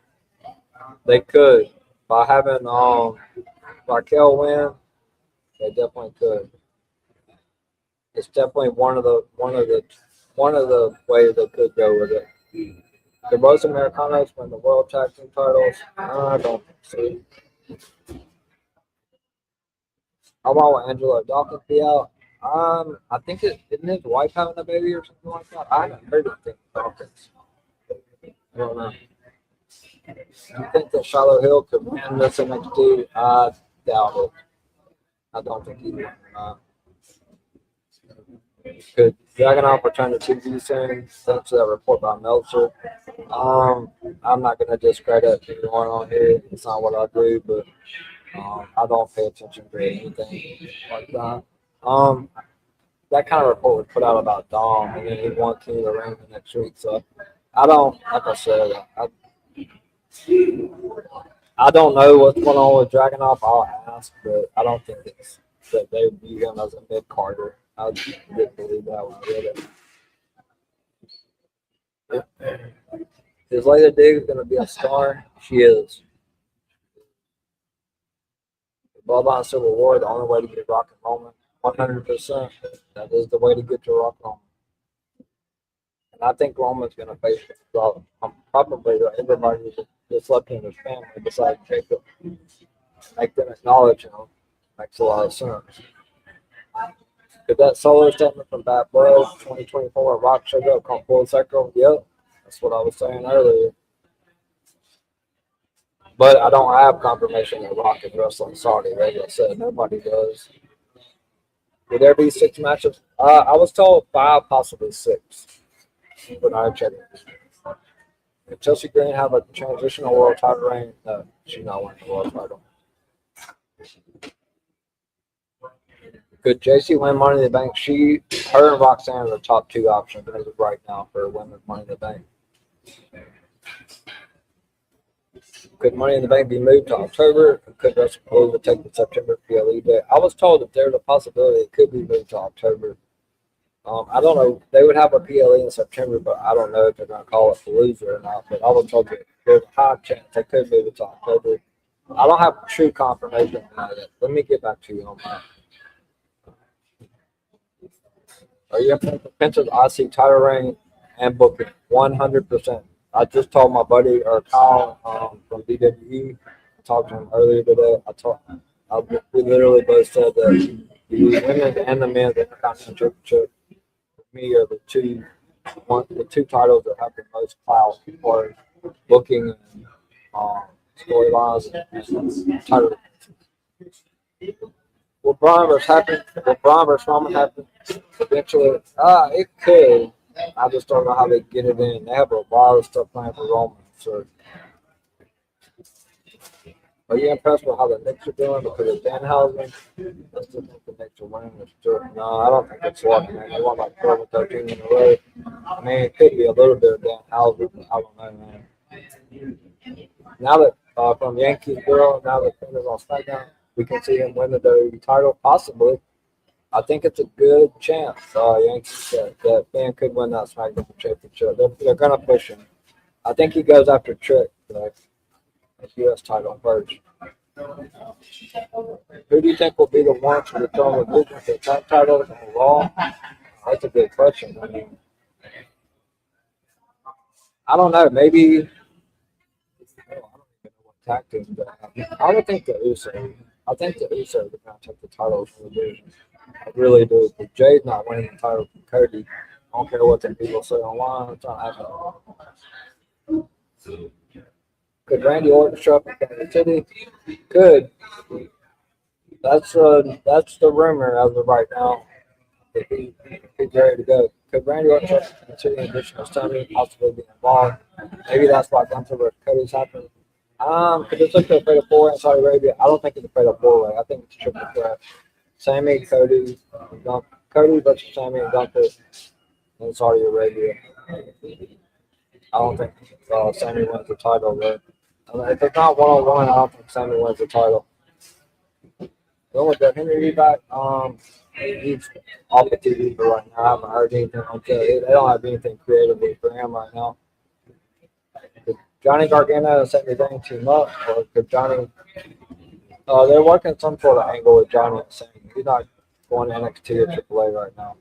They could. By having Raquel win, they definitely could. It's definitely one of the ways they could go with it. The Los Americanos win the World Tag Team titles. I don't see. How about Angelo Dawkins be out? I think isn't his wife having a baby or something like that? I haven't heard anything about Dawkins. I don't know. Do you think that Shiloh Hill could win this NXT? I doubt it. I don't think he will. Could Dragunov return to TV soon? Thanks to that report by Meltzer. I'm not going to discredit anyone on here. It's not what I do, but I don't pay attention to anything like that. That kind of report was put out about Dom, and then he won King of the Ring the next week. So I don't, like I said, I don't know what's going on with Dragunov. I'll ask, but I don't think it's that they view him as a mid-carder. I didn't believe that when I read it. Is Layla Diggs going to be a star? She is. Bloodline Civil War, the only way to get Rock and Roman. 100%. That is the way to get to Rock Roman. And I think Roman's going to face probably everybody that's left in his family besides Jacob. Make them acknowledge him. Makes a lot of sense. Could that solo statement from Bad Blood 2024 Rock showed up come full circle? Yep. That's what I was saying earlier. But I don't have confirmation that Rock is wrestling Saudi. Like I said, nobody does. Will there be 6 matches? I was told 5, possibly 6. Bernard Checker. Could Chelsea Green have a transitional world title reign? No, she's not winning the world title. Could JC win Money in the Bank? Her and Roxanne are the top two options as of right now for women's Money in the Bank. Could Money in the Bank be moved to October? Could WrestleMania take the September PLE day? I was told that there's a possibility it could be moved to October. I don't know. They would have a PLE in September, but I don't know if they're going to call it Palooza or not. But I was told that there's a high chance they could move it to October. I don't have true confirmation on that yet. Let me get back to you on that. Are you going to Pence's IC title reign and booking? 100%. I just told my buddy or Kyle from WWE. I talked to him earlier today. We literally both said that the women and the men's Intercontinental Championship for me are the two titles that have the most clout for booking and storylines and title. Will Braun versus Roman happen eventually? It could. I just don't know how they get it in. They have a lot of stuff planned for Roman. So, are you impressed with how the Knicks are doing because of Danhausen? I still think the Knicks are winning this too. No, I don't think it's lucky, man. They won like 12 or 13 in a row. I mean, it could be a little bit of Danhausen, but I don't know, man. Now that from Yankees girl, now that Finn is on SmackDown, we can see him win the WWE title, possibly. I think it's a good chance, Yankees, that Finn could win that SmackDown championship. They're going to push him. I think he goes after Trick, the U.S. title first. Who do you think will be the one to return the vision for the tag title and Raw? That's a good question. I mean, I don't know. Maybe I don't even know what tag team, but I would think the Usos. I think the Usos are going to take the titles from the division. I really do. But Jay's not winning the title from Cody. I don't care what the people say online. It's not happening. Could Randy Orton show up in Kansas City? Could. That's the rumor as of right now. He's ready to go. Could Randy Orton show up in Kansas City in addition to Sammy possibly be involved? Maybe that's why Gunther versus Cody's happening. Could this look to a fatal four in Saudi Arabia? I don't think it's a fatal four way. I think it's a triple threat. Sammy, Cody versus Sammy and Gunther in Saudi Arabia. I don't think Sammy wins the title though. If it's not one-on-one, I don't think Sammy wins the title. Then with the Henry back, he's off the TV for right now. I haven't heard anything on They don't have anything creatively for him right now. Could Johnny Gargano and Sami Zayn team up, or could Johnny? They're working some sort of angle with Johnny and Sami. He's not going to NXT or AAA right now.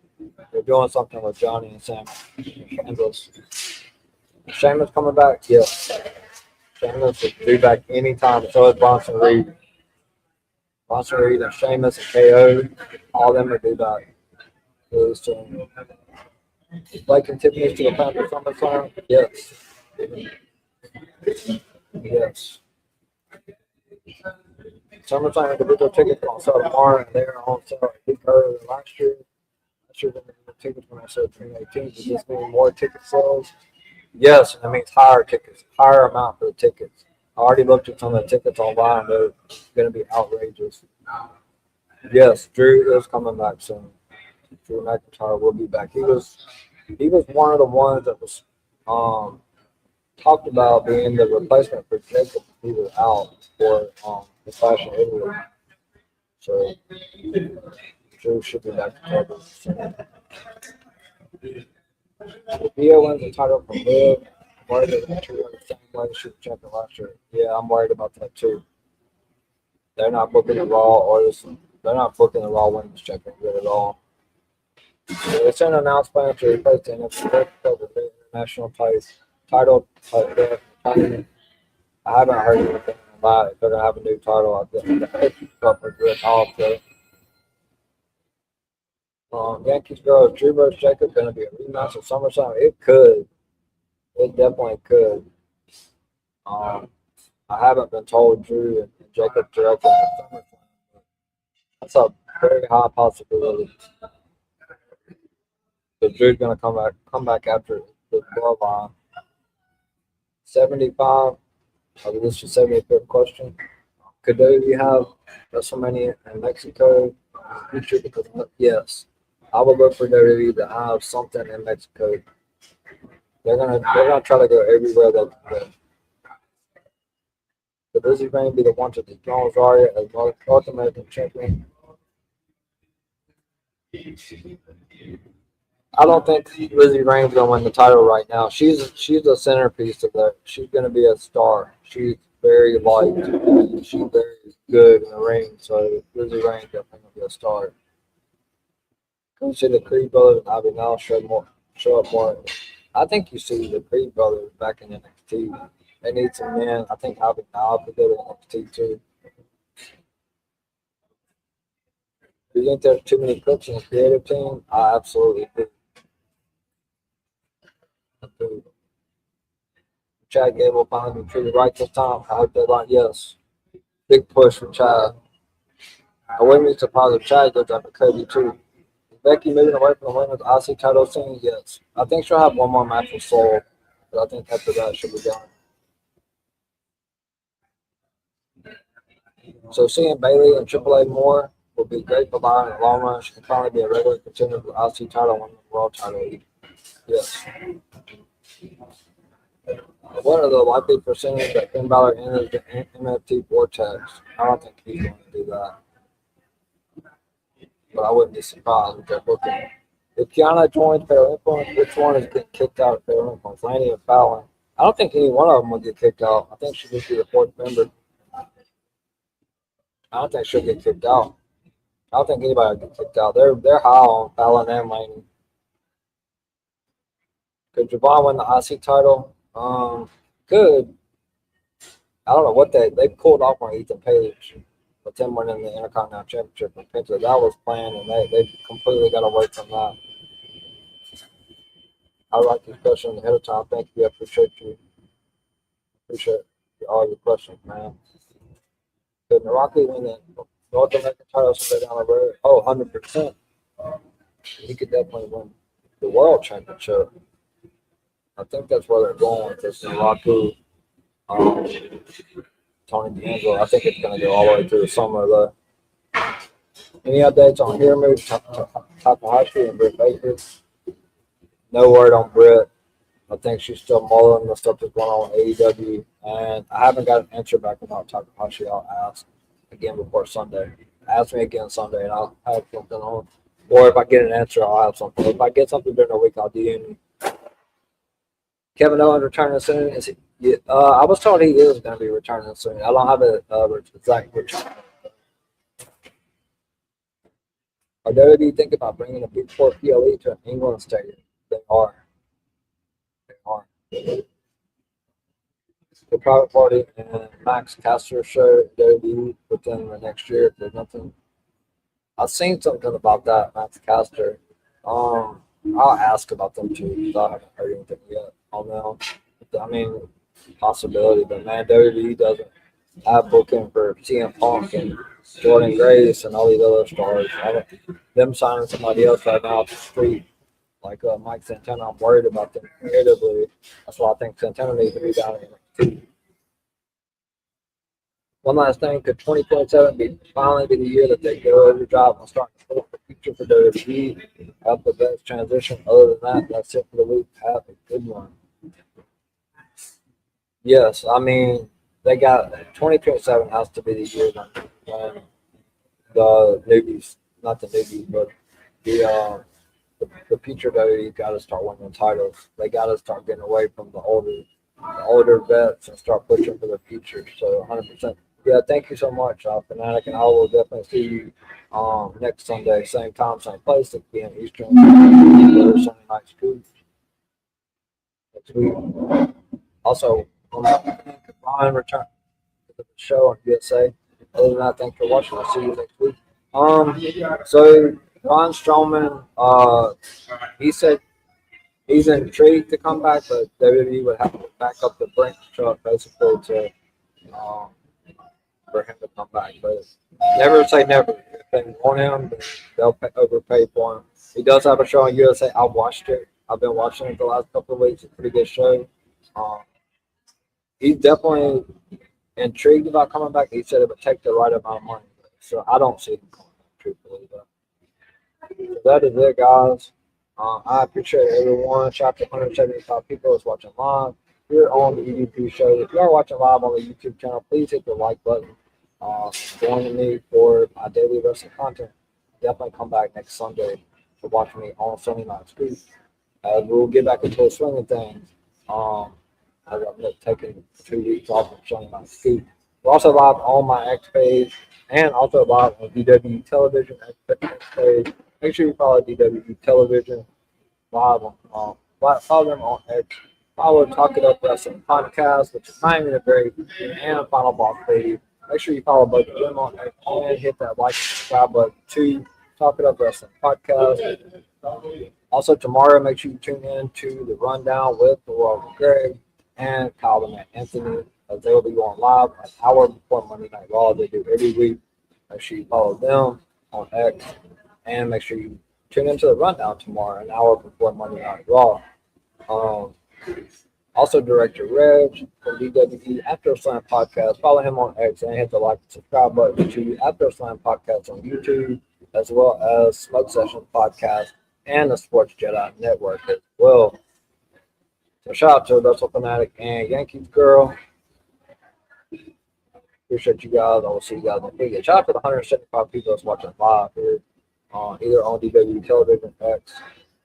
They're doing something with Johnny and Sami. Sheamus coming back? Yes. Sheamus will be back anytime. So is Bronson Reed. Bronson Reed and Sheamus and KO, all of them will be back. So, Blake and Tiffany to the Panther SummerSlam? Yes. Yes. SummerSlam individual tickets on sale tomorrow, and they're on sale a week earlier than last year. Last year, the tickets when I said 2018. Does this mean more ticket sales? Yes, and that means higher tickets, higher amount for the tickets. I already looked at some of the tickets online. They're going to be outrageous. Yes, Drew is coming back soon. Drew McIntyre will be back. He was one of the ones that was talked about being the replacement for Jacob. He was out for the Clash in Italy. So Drew should be back to cover. If Io wins the title from Liv, I'm worried that Drew in the same way she was champion last year. Yeah, I'm worried about that too. They're not booking the Raw they're not booking the Raw Women's Championship at all. So it's an announced plan to replace the NXT with the international title. I haven't heard anything about it. If they're gonna have a new title, I think up a good off though. Yankees girl, Drew versus Jacob going to be a rematch of SummerSlam? It could. It definitely could. I haven't been told Drew and Jacob directly at SummerSlam. That's a very high possibility. But Drew's going to come back after the bloodline. 75. This is 75th question. Could WWE have WrestleMania in Mexico in the future? Because yes, I would look for WWE to have something in Mexico. They're gonna try to go everywhere they can go. Could Lizzie Reign be the one to dethrone Zarya as North American champion? I don't think Lizzie Reigns gonna win the title right now. She's the centerpiece of that. She's gonna be a star. She's very liked. And she's very good in the ring. So Lizzie Reigns definitely gonna be a star. Can we see the Creed brothers and Ivy now show up more? I think you see the Creed brothers back in NXT. They need some men. I think Ivy now could go to NXT too. Do you think there's too many cooks in the creative team? I absolutely do. Chad Gable finally be treated right this time. I hope they like yes. Big push for Chad. I wouldn't be surprised if Chad goes after Cody too. Is Becky moving away from the women's IC title scene? Yes. I think she'll have one more match with Soul, but I think after that she'll be done. So seeing Bayley and Triple A more will be great for Byron in the long run. She can finally be a regular contender for the IC title and win the world title. Yes. What are the likely percentage that Finn Balor enters the MFT vortex? I don't think he's going to do that. But I wouldn't be surprised if they're booking. If Kiana joins Fatal Influence, which one is getting kicked out of Fatal Influence? Laney and Fallon? I don't think any one of them will get kicked out. I think she'll just be the fourth member. I don't think she'll get kicked out. I don't think anybody will get kicked out. They're high on Fallon and Laney. Could Javon win the IC title? Could. I don't know what they pulled off on Ethan Page, but them winning the Intercontinental Championship from Penta. That was planned, and they completely got away from that. I like these questions ahead of time. Thank you. I appreciate you. Appreciate all your questions, man. Could Naraki win the North American title someday down the road? Oh, 100%. He could definitely win the World Championship. I think that's where they're going with this Naraku, Tony D'Angelo. I think it's going to go all the way through the summer, though. Any updates on Hiromu, Takahashi, and Britt Baker? No word on Britt. I think she's still mulling the stuff that's going on with AEW. And I haven't got an answer back about Takahashi. I'll ask again before Sunday. Ask me again Sunday, and I'll have something on. Or if I get an answer, I'll have something. If I get something during the week, I'll DM you. Kevin Owens returning soon. Is he? Yeah, I was told he is going to be returning soon. I don't have a exact return. Are WWE thinking about bringing a Big Four PLE to an England stadium? They are. They are. The private party and Max Caster show at WWE within the next year. There's nothing. I've seen something about that, Max Caster. I'll ask about them too because I haven't heard anything yet on them. I mean, possibility, but man, WWE doesn't have booking for CM Punk and Jordan Grace and all these other stars. Them signing somebody else right now off the street, like Mike Santana, I'm worried about them creatively. That's why I think Santana needs to be down in NXT. One last thing, could 2027 finally be the year that they go overdrive and start to look for the future for WWE? Have the best transition. Other than that, that's it for the week. Have a good one. Yes, I mean, they got 2027 has to be the year when the newbies, not the newbies, but the future WWE got to start winning titles. They got to start getting away from the older vets and start pushing for the future. So 100%. Yeah, thank you so much, Fanatic, and I will definitely see you next Sunday, same time, same place, 6 p.m. Eastern. Sunday night school next week. Also, Brian return to the show on USA. Other than that, thanks for watching. I'll see you next week. So Braun Strowman, he said he's intrigued to come back, but WWE would have to back up the Brinks truck basically to for him to come back. But never say never. If they want him, they'll overpay for him. He does have a show on USA. I watched it. I've been watching it the last couple of weeks. It's a pretty good show. Um, he's definitely intrigued about coming back. He said it would take the right amount of money. So I don't see him coming back, truthfully. But so that is it, guys. I appreciate everyone. Shout out to 175 people that's watching live here on the EVP show. If you are watching live on the YouTube channel, please hit the like button. Join me for my daily wrestling content. Definitely come back next Sunday to watch me on Sunday Night Scoop. We'll get back into the swing of things. As I'm taking 2 weeks off from Sunday Night Scoop. We're also live on my X page and also live on DWE Television X page. Make sure you follow DWE Television live on follow them on X. Follow Talk It Up Wrestling Podcast, which is Miami the Great and Final Boss Baby. Make sure you follow both of them on X and hit that like and subscribe button to Talk It Up Wrestling Podcast. Also tomorrow, make sure you tune in to the Rundown with the Royal Greg and Calvin and Anthony, as they will be going live an hour before Monday Night Raw. They do every week. Make sure you follow them on X, and make sure you tune into the Rundown tomorrow, an hour before Monday Night Raw. Also, Director Reg from DWE After Slam Podcast. Follow him on X and hit the like and subscribe button to After Slam Podcast on YouTube, as well as Smoke Sessions Podcast and the Sports Jedi Network as well. So shout out to Wrestle Fanatic and Yankees Girl. Appreciate you guys. I will see you guys in the video. Shout out to the 175 people that's watching live here, either on DWE Television X,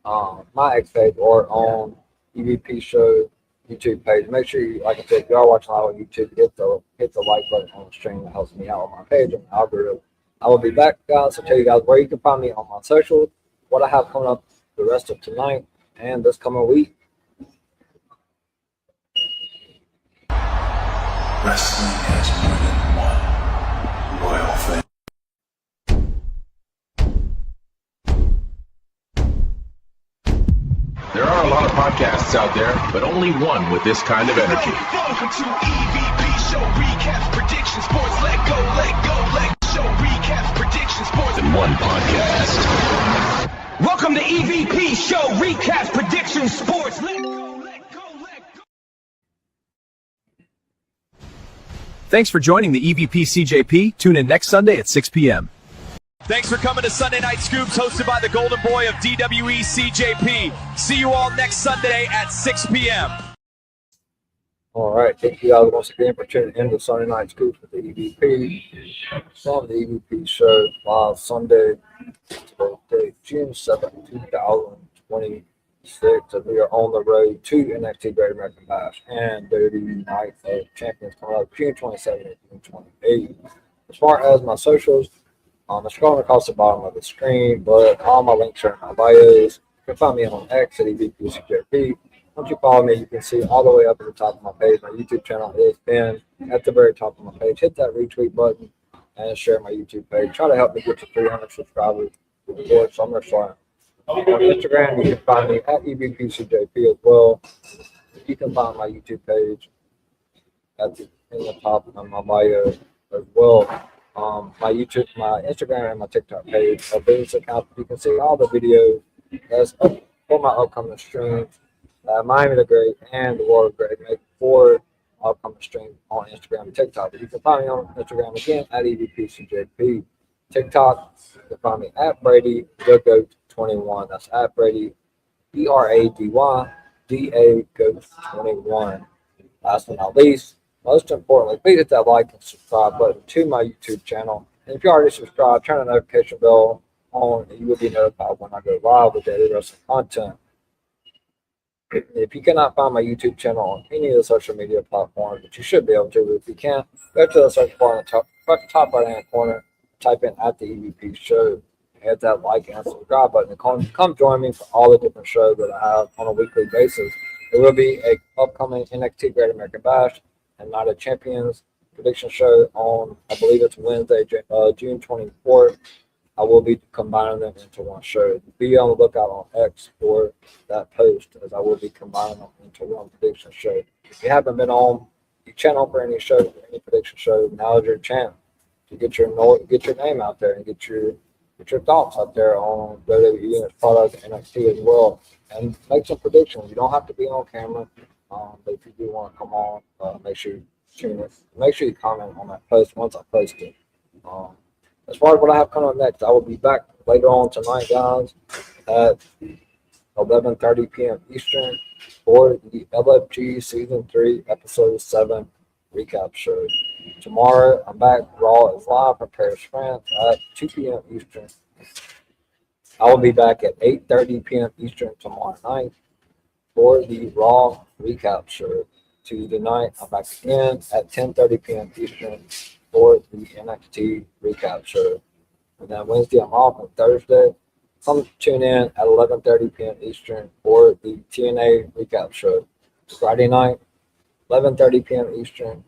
my X page, or on EVP Show YouTube page. Make sure you, like I said, if you are watching live on YouTube, hit the like button on the stream. That helps me out on my page and the algorithm. I will be back, guys, to tell you guys where you can find me on my socials, what I have coming up the rest of tonight and this coming week. Wrestling has more than one royal family. There are a lot of podcasts out there, but only one with this kind of energy. Welcome to EVP Show Recaps Predictions Sports. Let go, show recaps predictions sports In one podcast. Welcome to EVP Show Recaps Predictions Sports. Let go. Thanks for joining the EVP CJP. Tune in next Sunday at 6 p.m. Thanks for coming to Sunday Night Scoops, hosted by the Golden Boy of DWE CJP. See you all next Sunday at 6 p.m. All right. Thank you guys once again for tuning in to Sunday Night Scoops with the EVP. On the EVP show live Sunday, today, June 7th, 2026. And we are on the road to NXT Great American Bash and WWE Night of Champions coming up June 27th and June 28th. As far as my socials, I'm scrolling across the bottom of the screen, but all my links are in my bios. You can find me on X at EVPCJP. Once you follow me, you can see all the way up at the top of my page. My YouTube channel is pinned at the very top of my page. Hit that retweet button and share my YouTube page. Try to help me get to 300 subscribers before summer starts. On Instagram, you can find me at EVPCJP as well. You can find my YouTube page in the top of my bio as well. My Instagram, and my TikTok page are business accounts. You can see all the videos that's up for my upcoming streams. Miami the Great and the World Great make 4 upcoming streams on Instagram and TikTok. But you can find me on Instagram again at EVPCJP. TikTok, you can find me at Brady the Goat 21. That's at Brady BRADY Goat 21. Last but not least, most importantly, please hit that like and subscribe button to my YouTube channel. And if you already subscribed, turn the notification bell on and you will be notified when I go live with daily wrestling content. If you cannot find my YouTube channel on any of the social media platforms, but you should be able to, but if you can't, go to the search bar in the top right hand corner, type in at the EVP show, hit that like and subscribe button, and come join me for all the different shows that I have on a weekly basis. There will be a upcoming NXT Great American Bash and Night of Champions prediction show on, I believe it's Wednesday, June 24th. I will be combining them into one show. Be on the lookout on X for that post, as I will be combining them into one prediction show. If you haven't been on the channel for any shows, for any prediction show, now is your chance to get your name out there and get your Get your thoughts out there on WWE and its product and NXT as well, and make some predictions. You don't have to be on camera, but if you do want to come on, make sure you tune in. Make sure you comment on that post once I post it. As far as what I have coming up next, I will be back later on tonight, guys, at 11:30 p.m. Eastern for the LFG Season 3, Episode 7 recap show. Tomorrow, I'm back. Raw is live from Paris, France at 2 p.m. Eastern. I will be back at 8:30 p.m. Eastern tomorrow night for the Raw recap show. Tuesday night, I'm back again at 10:30 p.m. Eastern for the NXT recap show. And then Wednesday, I'm off, on Thursday, come tune in at 11:30 p.m. Eastern for the TNA recap show. Friday night, 11:30 p.m. Eastern.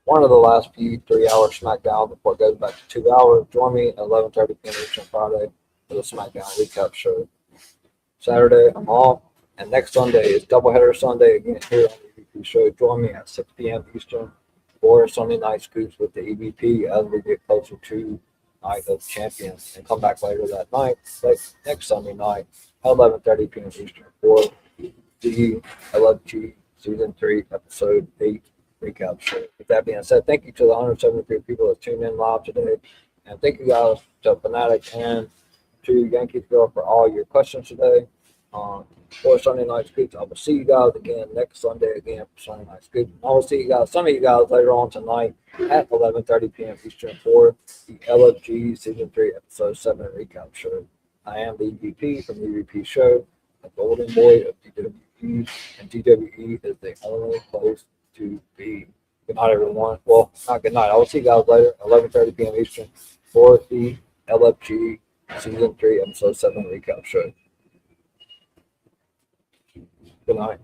One of the last few 3-hour SmackDown before it goes back to 2 hours. Join me at 11:30 p.m. Eastern Friday for the SmackDown recap show. Saturday, I'm off. And next Sunday is Doubleheader Sunday again here on the EVP show. Join me at 6 p.m. Eastern for Sunday Night Scoops with the EVP as we get closer to Night of Champions. And come back later that night, next Sunday night at 11:30 p.m. Eastern for the LFG Season 3, Episode 8 recap show. With that being said, thank you to the 173 people that tuned in live today. And thank you guys to Fanatic and to Yankees Girl for all your questions today. For Sunday Night Scoops, I will see you guys again next Sunday again for Sunday Night Scoops. I will see you guys, some of you guys later on tonight at 11:30 p.m. Eastern for the LFG Season 3 Episode 7 recap show. I am the EVP from the EVP show, the golden boy of DWE, and DWE is the only place to be. Good night, everyone. Well, not good night. I will see you guys later at 11:30 p.m. Eastern for the LFG Season 3 Episode 7 recap show. Good night.